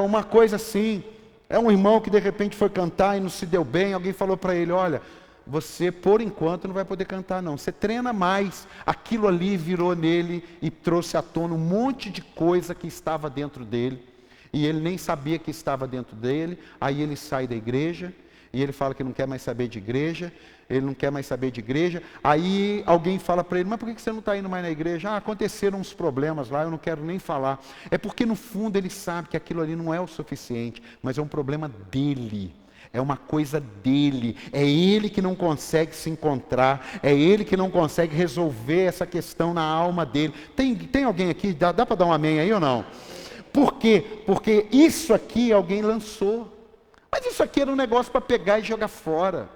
uma coisa assim. É um irmão que de repente foi cantar e não se deu bem, alguém falou para ele, olha, você por enquanto não vai poder cantar não, você treina mais. Aquilo ali virou nele e trouxe à tona um monte de coisa que estava dentro dele, e ele nem sabia que estava dentro dele. Aí ele sai da igreja, e ele fala que não quer mais saber de igreja, aí alguém fala para ele, mas por que você não está indo mais na igreja? Aconteceram uns problemas lá, eu não quero nem falar. É porque no fundo ele sabe que aquilo ali não é o suficiente, mas é um problema dele, é uma coisa dele, é ele que não consegue se encontrar, é ele que não consegue resolver essa questão na alma dele. Tem alguém aqui, dá para dar um amém aí ou não? Por quê? Porque isso aqui alguém lançou, mas isso aqui era um negócio para pegar e jogar fora.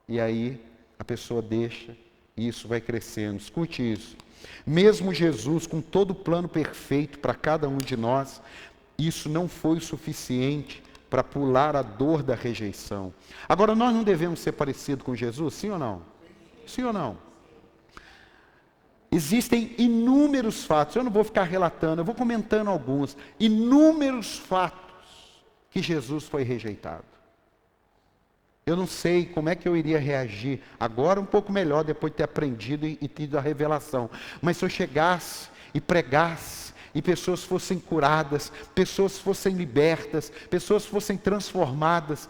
E aí a pessoa deixa, e isso vai crescendo. Escute isso. Mesmo Jesus, com todo o plano perfeito para cada um de nós, isso não foi o suficiente para pular a dor da rejeição. Agora, nós não devemos ser parecidos com Jesus, sim ou não? Sim ou não? Existem inúmeros fatos, eu não vou ficar relatando, eu vou comentando alguns, inúmeros fatos que Jesus foi rejeitado. Eu não sei como é que eu iria reagir, agora um pouco melhor, depois de ter aprendido e tido a revelação. Mas se eu chegasse e pregasse, e pessoas fossem curadas, pessoas fossem libertas, pessoas fossem transformadas,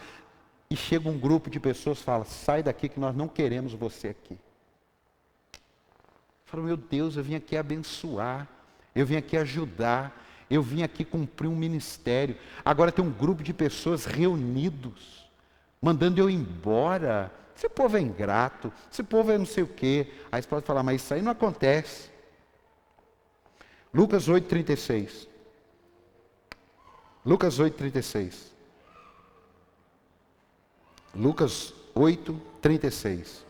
e chega um grupo de pessoas e fala, sai daqui que nós não queremos você aqui. Eu falo, meu Deus, eu vim aqui abençoar, eu vim aqui ajudar, eu vim aqui cumprir um ministério. Agora tem um grupo de pessoas reunidos, mandando eu ir embora. Esse povo é ingrato, esse povo é não sei o quê. Aí você pode falar, mas isso aí não acontece. Lucas 8,36. Lucas 8,36. Lucas 8,36.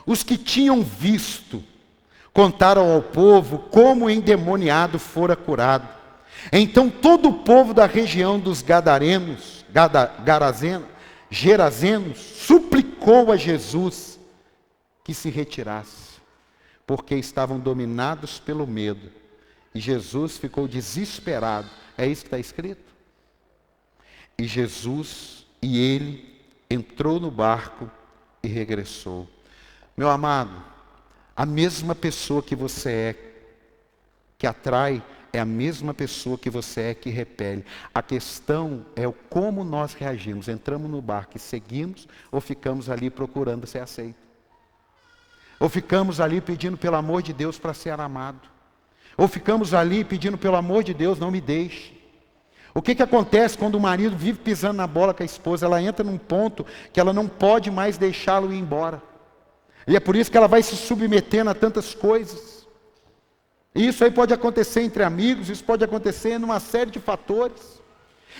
Os que tinham visto, contaram ao povo como o endemoniado fora curado. Então todo o povo da região dos Gadarenos, Gerazenos, suplicou a Jesus que se retirasse, porque estavam dominados pelo medo. E Jesus ficou desesperado. É isso que está escrito? E Jesus, ele entrou no barco e regressou. Meu amado, a mesma pessoa que você é, que atrai, é a mesma pessoa que você é que repele. A questão é o como nós reagimos. Entramos no barco e seguimos, ou ficamos ali procurando ser aceito? Ou ficamos ali pedindo pelo amor de Deus para ser amado? Ou ficamos ali pedindo pelo amor de Deus, não me deixe? O que acontece quando o marido vive pisando na bola com a esposa? Ela entra num ponto que ela não pode mais deixá-lo ir embora. E é por isso que ela vai se submetendo a tantas coisas. E isso aí pode acontecer entre amigos, isso pode acontecer numa série de fatores.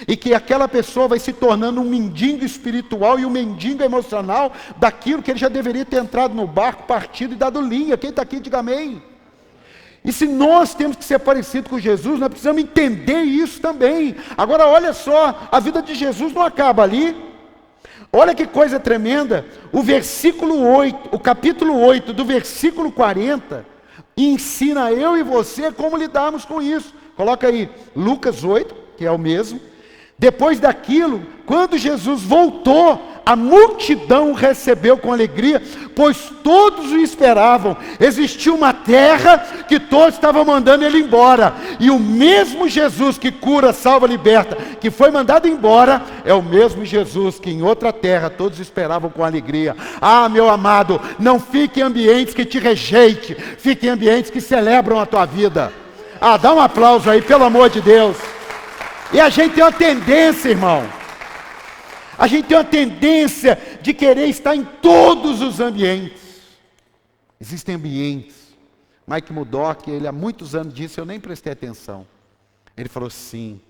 E que aquela pessoa vai se tornando um mendigo espiritual e um mendigo emocional daquilo que ele já deveria ter entrado no barco, partido e dado linha. Quem está aqui, diga amém. E se nós temos que ser parecidos com Jesus, nós precisamos entender isso também. Agora olha só, a vida de Jesus não acaba ali. Olha que coisa tremenda. O versículo 8, o capítulo 8, do versículo 40, ensina eu e você como lidarmos com isso. Coloca aí, Lucas 8, que é o mesmo. Depois daquilo, quando Jesus voltou, a multidão o recebeu com alegria, pois todos o esperavam. Existia uma terra que todos estavam mandando ele embora. E o mesmo Jesus que cura, salva, liberta, que foi mandado embora, é o mesmo Jesus que em outra terra todos esperavam com alegria. Ah, meu amado, não fique em ambientes que te rejeitem, fique em ambientes que celebram a tua vida. Ah, dá um aplauso aí, pelo amor de Deus. E a gente tem uma tendência, irmão. A gente tem uma tendência de querer estar em todos os ambientes. Existem ambientes. Mike Murdock, ele há muitos anos disse, eu nem prestei atenção. Ele falou assim,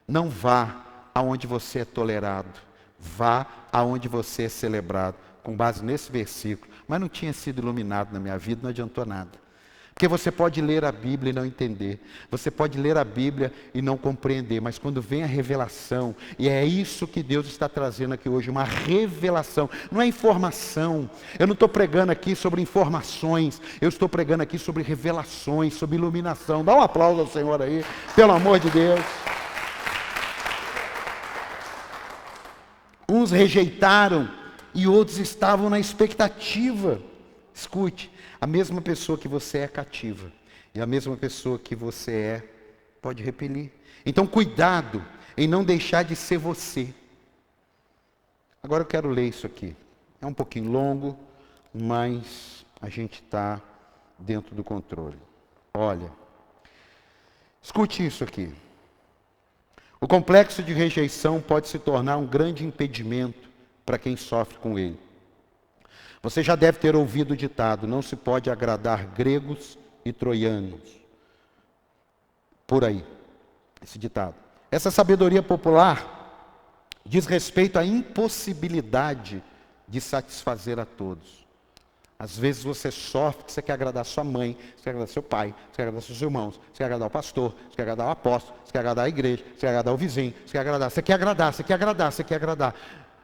não vá aonde você é tolerado. Vá aonde você é celebrado. Com base nesse versículo. Mas não tinha sido iluminado na minha vida, não adiantou nada. Porque você pode ler a Bíblia e não entender. Você pode ler a Bíblia e não compreender. Mas quando vem a revelação, e é isso que Deus está trazendo aqui hoje, uma revelação. Não é informação. Eu não estou pregando aqui sobre informações. Eu estou pregando aqui sobre revelações, sobre iluminação. Dá um aplauso ao Senhor aí, pelo amor de Deus. Uns rejeitaram e outros estavam na expectativa. Escute. A mesma pessoa que você é cativa. E a mesma pessoa que você é pode repelir. Então cuidado em não deixar de ser você. Agora eu quero ler isso aqui. É um pouquinho longo, mas a gente está dentro do controle. Olha, escute isso aqui. O complexo de rejeição pode se tornar um grande impedimento para quem sofre com ele. Você já deve ter ouvido o ditado, não se pode agradar gregos e troianos. Por aí, esse ditado. Essa sabedoria popular diz respeito à impossibilidade de satisfazer a todos. Às vezes você sofre porque você quer agradar sua mãe, você quer agradar seu pai, você quer agradar seus irmãos, você quer agradar o pastor, você quer agradar o apóstolo, você quer agradar a igreja, você quer agradar o vizinho, você quer agradar, você quer agradar, você quer agradar, você quer agradar.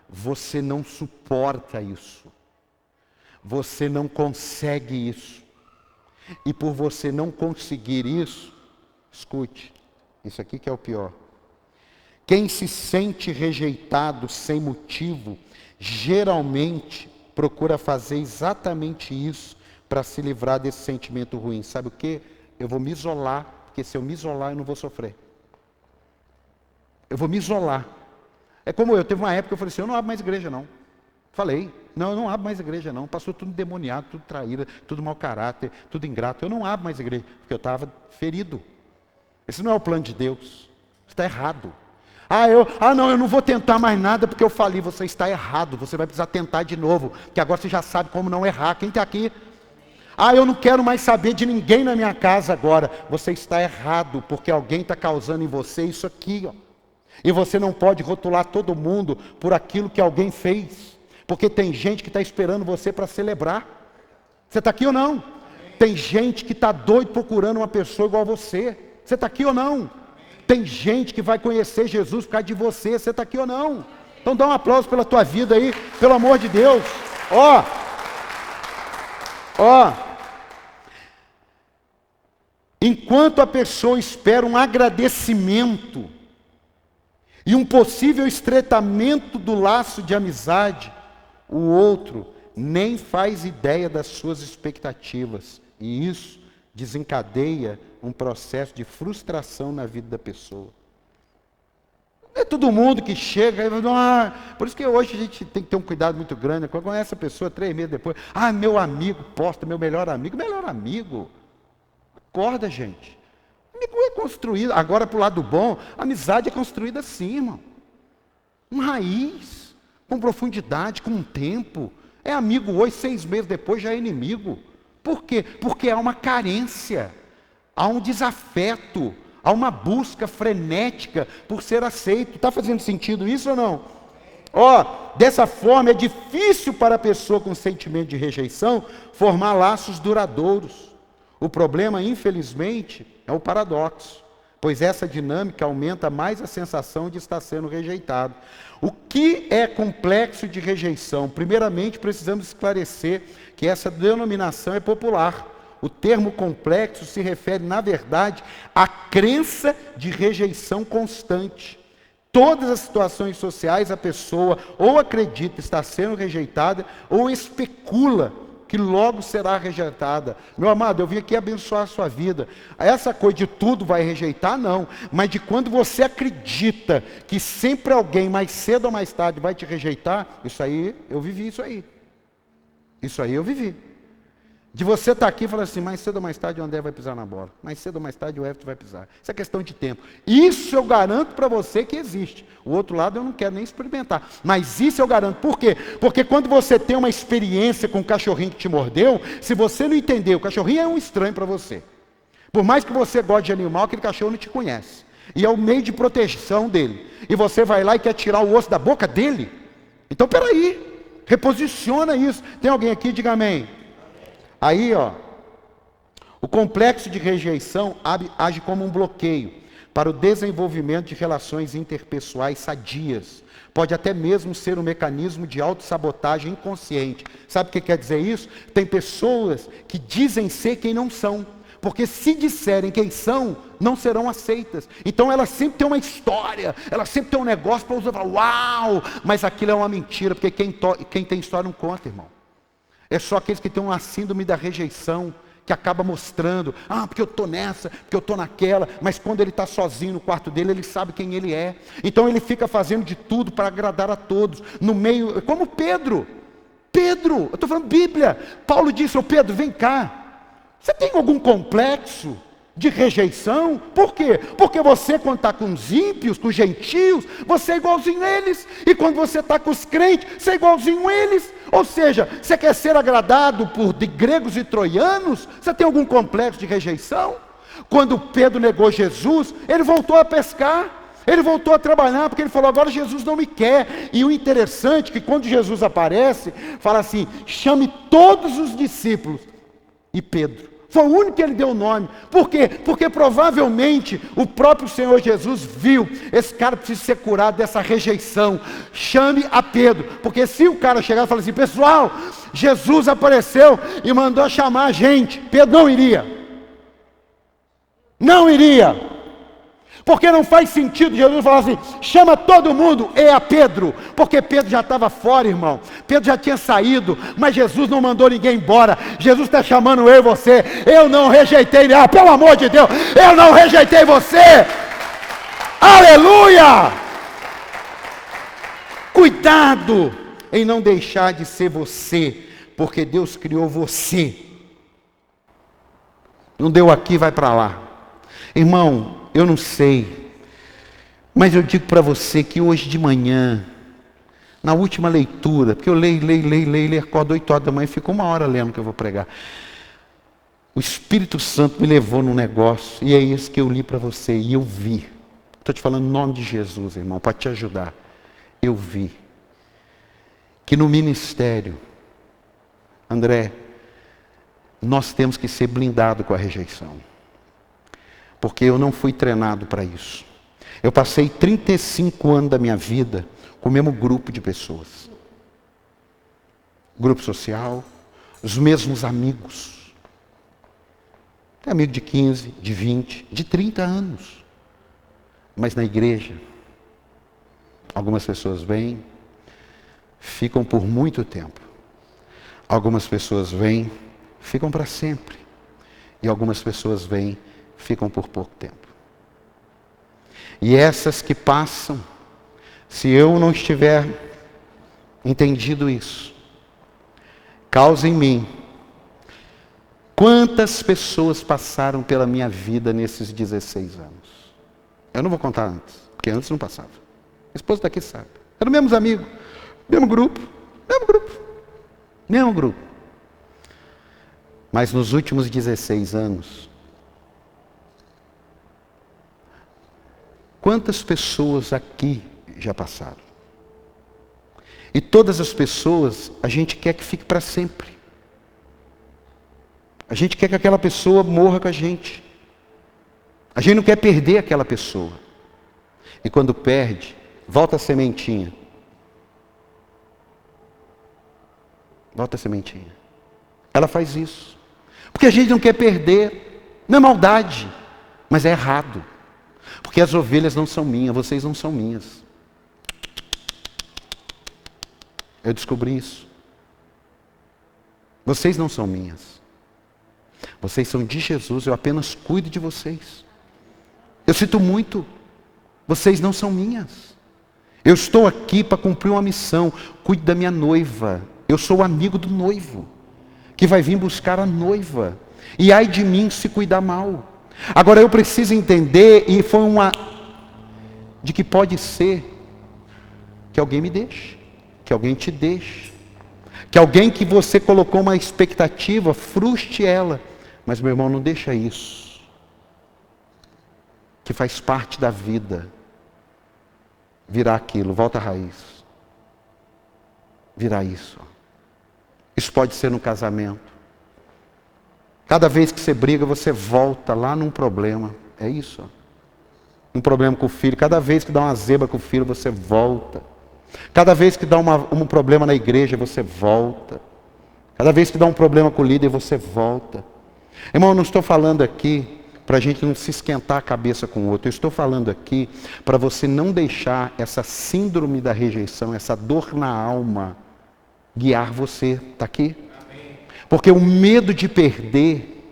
Você não suporta isso. Você não consegue isso. E por você não conseguir isso, escute, isso aqui que é o pior. Quem se sente rejeitado sem motivo, geralmente procura fazer exatamente isso para se livrar desse sentimento ruim. Sabe o quê? Eu vou me isolar, porque se eu me isolar eu não vou sofrer. Eu vou me isolar. É como teve uma época que eu falei assim, eu não abro mais igreja não. Falei, não, eu não abro mais igreja não. Passou tudo endemoniado, tudo traíra, tudo mau caráter, tudo ingrato. Eu não abro mais igreja, porque eu estava ferido. Esse não é o plano de Deus. Está errado. Não, eu não vou tentar mais nada porque eu falei. Você está errado, você vai precisar tentar de novo, porque agora você já sabe como não errar. Quem está aqui? Eu não quero mais saber de ninguém na minha casa agora. Você está errado, porque alguém está causando em você isso aqui, ó. E você não pode rotular todo mundo por aquilo que alguém fez, porque tem gente que está esperando você para celebrar. Você está aqui ou não? Tem gente que está doido procurando uma pessoa igual a você. Você está aqui ou não? Tem gente que vai conhecer Jesus por causa de você. Você está aqui ou não? Então dá um aplauso pela tua vida aí, pelo amor de Deus. Enquanto a pessoa espera um agradecimento e um possível estreitamento do laço de amizade, o outro nem faz ideia das suas expectativas. E isso desencadeia um processo de frustração na vida da pessoa. Não é todo mundo que chega e fala, por isso que hoje a gente tem que ter um cuidado muito grande. Quando conhece a pessoa 3 meses depois, meu amigo posta, meu melhor amigo. Acorda, gente. Amigo é construído, agora para o lado bom, a amizade é construída assim, irmão. Com raiz, com profundidade, com tempo. É amigo hoje, 6 meses depois já é inimigo. Por quê? Porque há uma carência, há um desafeto, há uma busca frenética por ser aceito. Está fazendo sentido isso ou não? Dessa forma é difícil para a pessoa com sentimento de rejeição formar laços duradouros. O problema, infelizmente, é o paradoxo, pois essa dinâmica aumenta mais a sensação de estar sendo rejeitado. O que é complexo de rejeição? Primeiramente, precisamos esclarecer que essa denominação é popular. O termo complexo se refere, na verdade, à crença de rejeição constante. Todas as situações sociais, a pessoa ou acredita estar sendo rejeitada, ou especula que logo será rejeitada. Meu amado, eu vim aqui abençoar a sua vida. Essa coisa de tudo vai rejeitar, não. Mas de quando você acredita que sempre alguém, mais cedo ou mais tarde, vai te rejeitar, isso aí, eu vivi isso aí. Isso aí eu vivi. De você estar aqui e falar assim, mais cedo ou mais tarde o André vai pisar na bola. Mais cedo ou mais tarde o Everton vai pisar. Isso é questão de tempo. Isso eu garanto para você que existe. O outro lado eu não quero nem experimentar. Mas isso eu garanto. Por quê? Porque quando você tem uma experiência com o cachorrinho que te mordeu, se você não entender, o cachorrinho é um estranho para você. Por mais que você goste de animal, aquele cachorro não te conhece. E é o meio de proteção dele. E você vai lá e quer tirar o osso da boca dele. Então, peraí. Reposiciona isso. Tem alguém aqui? Diga amém. Aí, o complexo de rejeição age como um bloqueio para o desenvolvimento de relações interpessoais sadias. Pode até mesmo ser um mecanismo de autossabotagem inconsciente. Sabe o que quer dizer isso? Tem pessoas que dizem ser quem não são, porque se disserem quem são, não serão aceitas. Então ela sempre tem uma história, ela sempre tem um negócio para usar, uau, mas aquilo é uma mentira, porque quem tem história não conta, irmão. É só aqueles que têm uma síndrome da rejeição, que acaba mostrando, porque eu estou nessa, porque eu estou naquela, mas quando ele está sozinho no quarto dele, ele sabe quem ele é. Então ele fica fazendo de tudo para agradar a todos, no meio, como Pedro, eu estou falando Bíblia, Paulo disse, Pedro, vem cá, você tem algum complexo de rejeição? Por quê? Porque você, quando está com os ímpios, com os gentios, você é igualzinho a eles. E quando você está com os crentes, você é igualzinho a eles. Ou seja, você quer ser agradado de gregos e troianos? Você tem algum complexo de rejeição? Quando Pedro negou Jesus, ele voltou a pescar. Ele voltou a trabalhar porque ele falou, agora Jesus não me quer. E o interessante é que quando Jesus aparece, fala assim, chame todos os discípulos. E Pedro, foi o único que ele deu o nome. Por quê? Porque provavelmente o próprio Senhor Jesus viu, esse cara precisa ser curado dessa rejeição. Chame a Pedro. Porque se o cara chegar e falar assim, pessoal, Jesus apareceu e mandou chamar a gente, Pedro não iria. Não iria. Porque não faz sentido Jesus falar assim, chama todo mundo, e a Pedro. Porque Pedro já estava fora, irmão. Pedro já tinha saído, mas Jesus não mandou ninguém embora. Jesus está chamando eu e você. Eu não rejeitei, pelo amor de Deus, eu não rejeitei você. Aleluia! Cuidado em não deixar de ser você, porque Deus criou você. Não deu aqui, vai para lá. Irmão, eu não sei, mas eu digo para você que hoje de manhã, na última leitura, porque eu leio, acordo 8 horas da manhã e fico 1 hora lendo que eu vou pregar. O Espírito Santo me levou num negócio, e é isso que eu li para você, e eu vi. Estou te falando em nome de Jesus, irmão, para te ajudar. Eu vi que no ministério, André, nós temos que ser blindados com a rejeição. Porque eu não fui treinado para isso. Eu passei 35 anos da minha vida com o mesmo grupo de pessoas. Grupo social, os mesmos amigos. Tem amigo de 15, de 20, de 30 anos. Mas na igreja, algumas pessoas vêm, ficam por muito tempo. Algumas pessoas vêm, ficam para sempre. E algumas pessoas vêm, ficam por pouco tempo. E essas que passam, se eu não estiver entendido isso, causa em mim. Quantas pessoas passaram pela minha vida nesses 16 anos? Eu não vou contar antes, porque antes não passava. A esposa daqui sabe. Eram mesmos amigos, mesmo grupo. Mas nos últimos 16 anos, quantas pessoas aqui já passaram? E todas as pessoas, a gente quer que fique para sempre. A gente quer que aquela pessoa morra com a gente. A gente não quer perder aquela pessoa. E quando perde, volta a sementinha. Volta a sementinha. Ela faz isso. Porque a gente não quer perder. Não é maldade, mas é errado. Porque as ovelhas não são minhas, vocês não são minhas. Eu descobri isso. Vocês não são minhas. Vocês são de Jesus, eu apenas cuido de vocês. Eu sinto muito, vocês não são minhas. Eu estou aqui para cumprir uma missão, cuide da minha noiva. Eu sou o amigo do noivo, que vai vir buscar a noiva. E ai de mim se cuidar mal. Agora eu preciso entender, e foi de que pode ser que alguém me deixe, que alguém te deixe, que alguém que você colocou uma expectativa, frustre ela. Mas meu irmão, não deixa isso, que faz parte da vida, virar aquilo, volta à raiz, virar isso. Isso pode ser no casamento. Cada vez que você briga, você volta lá num problema. É isso. Um problema com o filho. Cada vez que dá uma zebra com o filho, você volta. Cada vez que dá um problema na igreja, você volta. Cada vez que dá um problema com o líder, você volta. Irmão, eu não estou falando aqui para a gente não se esquentar a cabeça com o outro. Eu estou falando aqui para você não deixar essa síndrome da rejeição, essa dor na alma, guiar você. Está aqui? Porque o medo de perder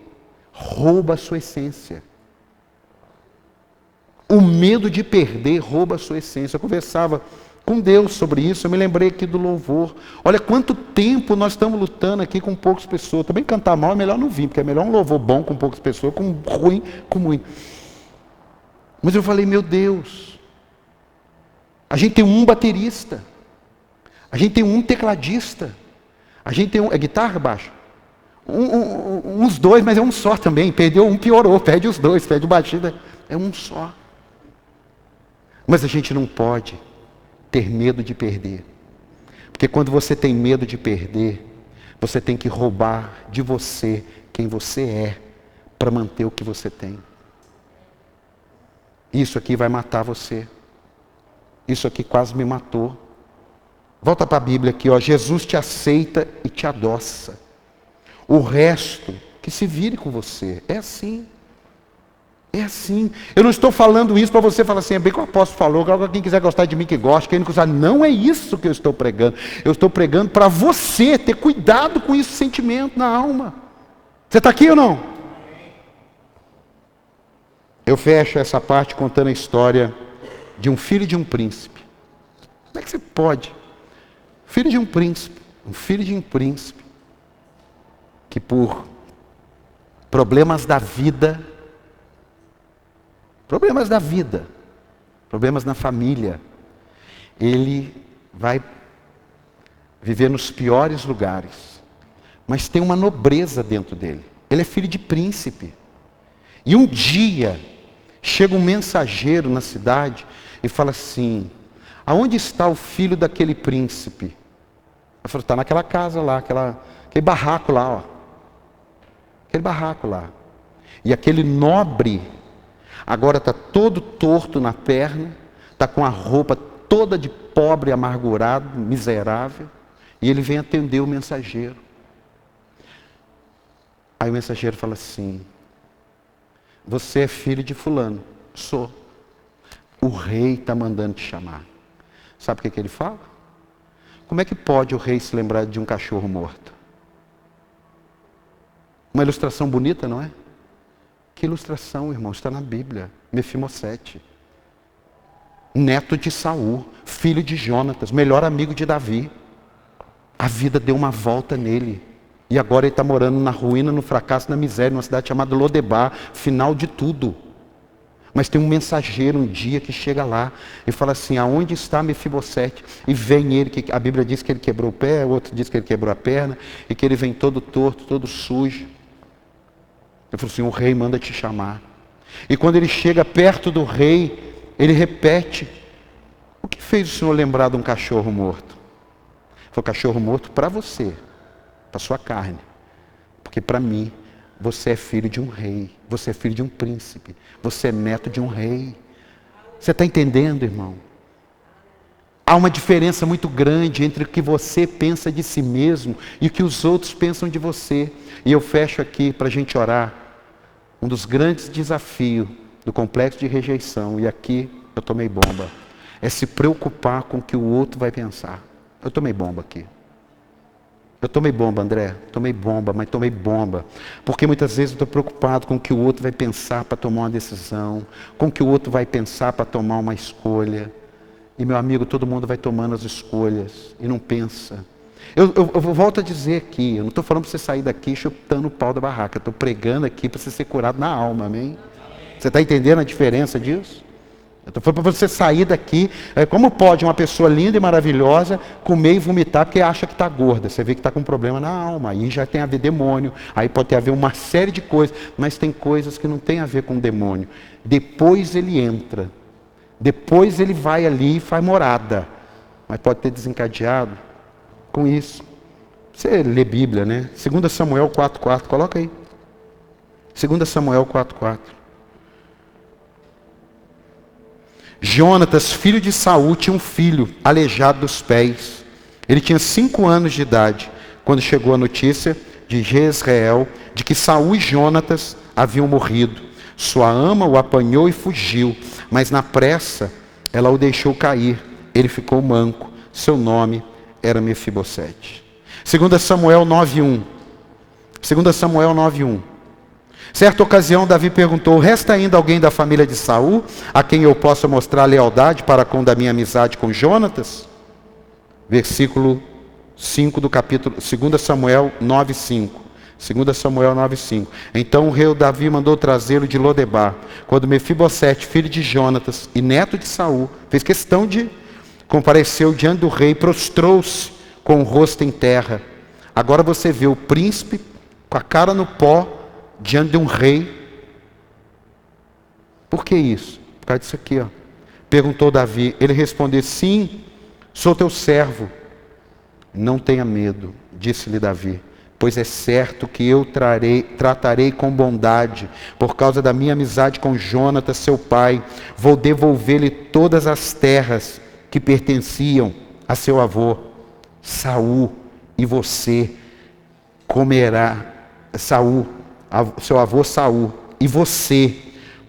rouba a sua essência. O medo de perder rouba a sua essência. Eu conversava com Deus sobre isso, eu me lembrei aqui do louvor. Olha quanto tempo nós estamos lutando aqui com poucas pessoas. Também cantar mal é melhor não vir, porque é melhor um louvor bom com poucas pessoas, com ruim com muito. Mas eu falei, meu Deus, a gente tem um baterista, a gente tem um tecladista, a gente tem é guitarra, baixo? Uns dois, mas é um só também. Perdeu um, piorou. Perde os dois, perde o batida. É um só. Mas a gente não pode ter medo de perder. Porque quando você tem medo de perder, você tem que roubar de você quem você é para manter o que você tem. Isso aqui vai matar você. Isso aqui quase me matou. Volta para a Bíblia aqui, ó. Jesus te aceita e te adoça. O resto, que se vire com você. É assim. É assim. Eu não estou falando isso para você falar assim, é bem que o apóstolo falou, quem quiser gostar de mim que goste, quem não quiser. Não é isso que eu estou pregando. Eu estou pregando para você ter cuidado com esse sentimento na alma. Você está aqui ou não? Eu fecho essa parte contando a história de um filho de um príncipe. Como é que você pode? Filho de um príncipe, que por problemas da vida, problemas na família, ele vai viver nos piores lugares, mas tem uma nobreza dentro dele. Ele é filho de príncipe. E um dia, chega um mensageiro na cidade e fala assim, aonde está o filho daquele príncipe? Ele falou, está naquela casa lá, aquele barraco lá, ó. Aquele barraco lá. E aquele nobre, agora está todo torto na perna, está com a roupa toda de pobre, amargurado, miserável, e ele vem atender o mensageiro. Aí o mensageiro fala assim, você é filho de fulano? Sou. O rei está mandando te chamar. Sabe o que ele fala? Como é que pode o rei se lembrar de um cachorro morto? Uma ilustração bonita, não é? Que ilustração, irmão? Está na Bíblia. Mefibosete. Neto de Saul, filho de Jonatas, melhor amigo de Davi. A vida deu uma volta nele. E agora ele está morando na ruína, no fracasso, na miséria, numa cidade chamada Lodebar, final de tudo. Mas tem um mensageiro um dia que chega lá e fala assim, aonde está Mefibosete? E vem ele, que a Bíblia diz que ele quebrou o pé, o outro diz que ele quebrou a perna, e que ele vem todo torto, todo sujo. Ele falou assim, o rei manda te chamar. E quando ele chega perto do rei, ele repete, o que fez o senhor lembrar de um cachorro morto? Ele falou, cachorro morto para você, para sua carne, porque para mim, você é filho de um rei, você é filho de um príncipe, você é neto de um rei. Você está entendendo, irmão? Há uma diferença muito grande entre o que você pensa de si mesmo e o que os outros pensam de você. E eu fecho aqui para a gente orar. Um dos grandes desafios do complexo de rejeição, e aqui eu tomei bomba, é se preocupar com o que o outro vai pensar. Eu tomei bomba aqui. Eu tomei bomba, André, tomei bomba, mas tomei bomba. Porque muitas vezes eu estou preocupado com o que o outro vai pensar para tomar uma decisão, com o que o outro vai pensar para tomar uma escolha. E meu amigo, todo mundo vai tomando as escolhas e não pensa. Eu volto a dizer aqui, eu não estou falando para você sair daqui chutando o pau da barraca, eu estou pregando aqui para você ser curado na alma, amém? Você está entendendo a diferença disso? Eu estou falando para você sair daqui, como pode uma pessoa linda e maravilhosa comer e vomitar porque acha que está gorda? Você vê que está com um problema na alma, aí já tem a ver demônio, aí pode ter a ver uma série de coisas, mas tem coisas que não tem a ver com demônio. Depois ele entra, depois ele vai ali e faz morada, mas pode ter desencadeado com isso. Você lê Bíblia, né? 2 Samuel 4,4, coloca aí. 2 Samuel 4,4. Jonatas, filho de Saul, tinha um filho aleijado dos pés. Ele tinha 5 anos de idade, quando chegou a notícia de Jezreel, de que Saul e Jonatas haviam morrido. Sua ama o apanhou e fugiu, mas na pressa ela o deixou cair. Ele ficou manco. Seu nome era Mefibosete. 2 Samuel 9,1. 2 Samuel 9,1. Certa ocasião, Davi perguntou, resta ainda alguém da família de Saul, a quem eu possa mostrar lealdade para com da minha amizade com Jonatas? Versículo 5 do capítulo, 2 Samuel 9,5. 2 Samuel 9,5. Então o rei Davi mandou trazê-lo de Lodebar. Quando Mefibosete, filho de Jonatas e neto de Saul, fez questão de compareceu diante do rei, prostrou-se com o rosto em terra. Agora você vê o príncipe com a cara no pó, diante de um rei. Por que isso? Por causa disso aqui, ó. Perguntou Davi. Ele respondeu: sim, sou teu servo. Não tenha medo, disse-lhe Davi, pois é certo que eu tratarei com bondade, por causa da minha amizade com Jonatas, seu pai. Vou devolver-lhe todas as terras que pertenciam a seu avô, Saul, e você comerá, seu avô Saul, e você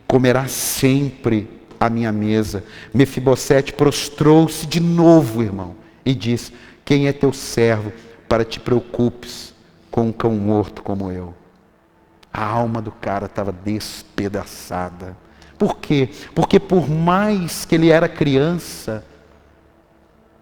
comerá sempre à minha mesa. Mefibosete prostrou-se de novo, irmão, e disse: quem é teu servo para te preocupes com um cão morto como eu? A alma do cara estava despedaçada. Por quê? Porque por mais que ele era criança,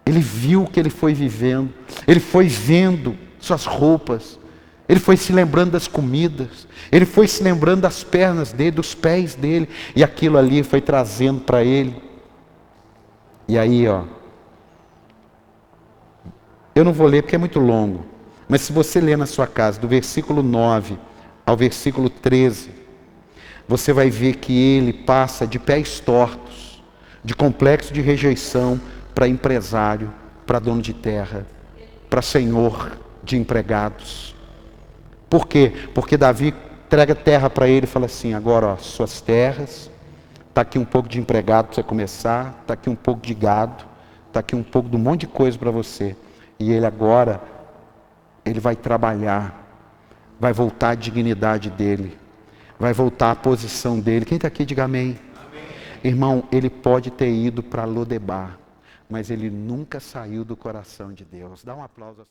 ele viu o que ele foi vivendo, ele foi vendo suas roupas, ele foi se lembrando das comidas, ele foi se lembrando das pernas dele, dos pés dele, e aquilo ali foi trazendo para ele. E aí, eu não vou ler porque é muito longo, mas se você ler na sua casa, do versículo 9 ao versículo 13, você vai ver que ele passa de pés tortos, de complexo de rejeição, para empresário, para dono de terra, para senhor de empregados. Por quê? Porque Davi entrega terra para ele e fala assim: agora, suas terras, está aqui um pouco de empregado para você começar, está aqui um pouco de gado, está aqui um pouco de um monte de coisa para você. E ele agora, ele vai trabalhar, vai voltar a dignidade dele, vai voltar a posição dele. Quem está aqui, diga amém. Amém. Irmão, ele pode ter ido para Lodebar, mas ele nunca saiu do coração de Deus. Dá um aplauso a você.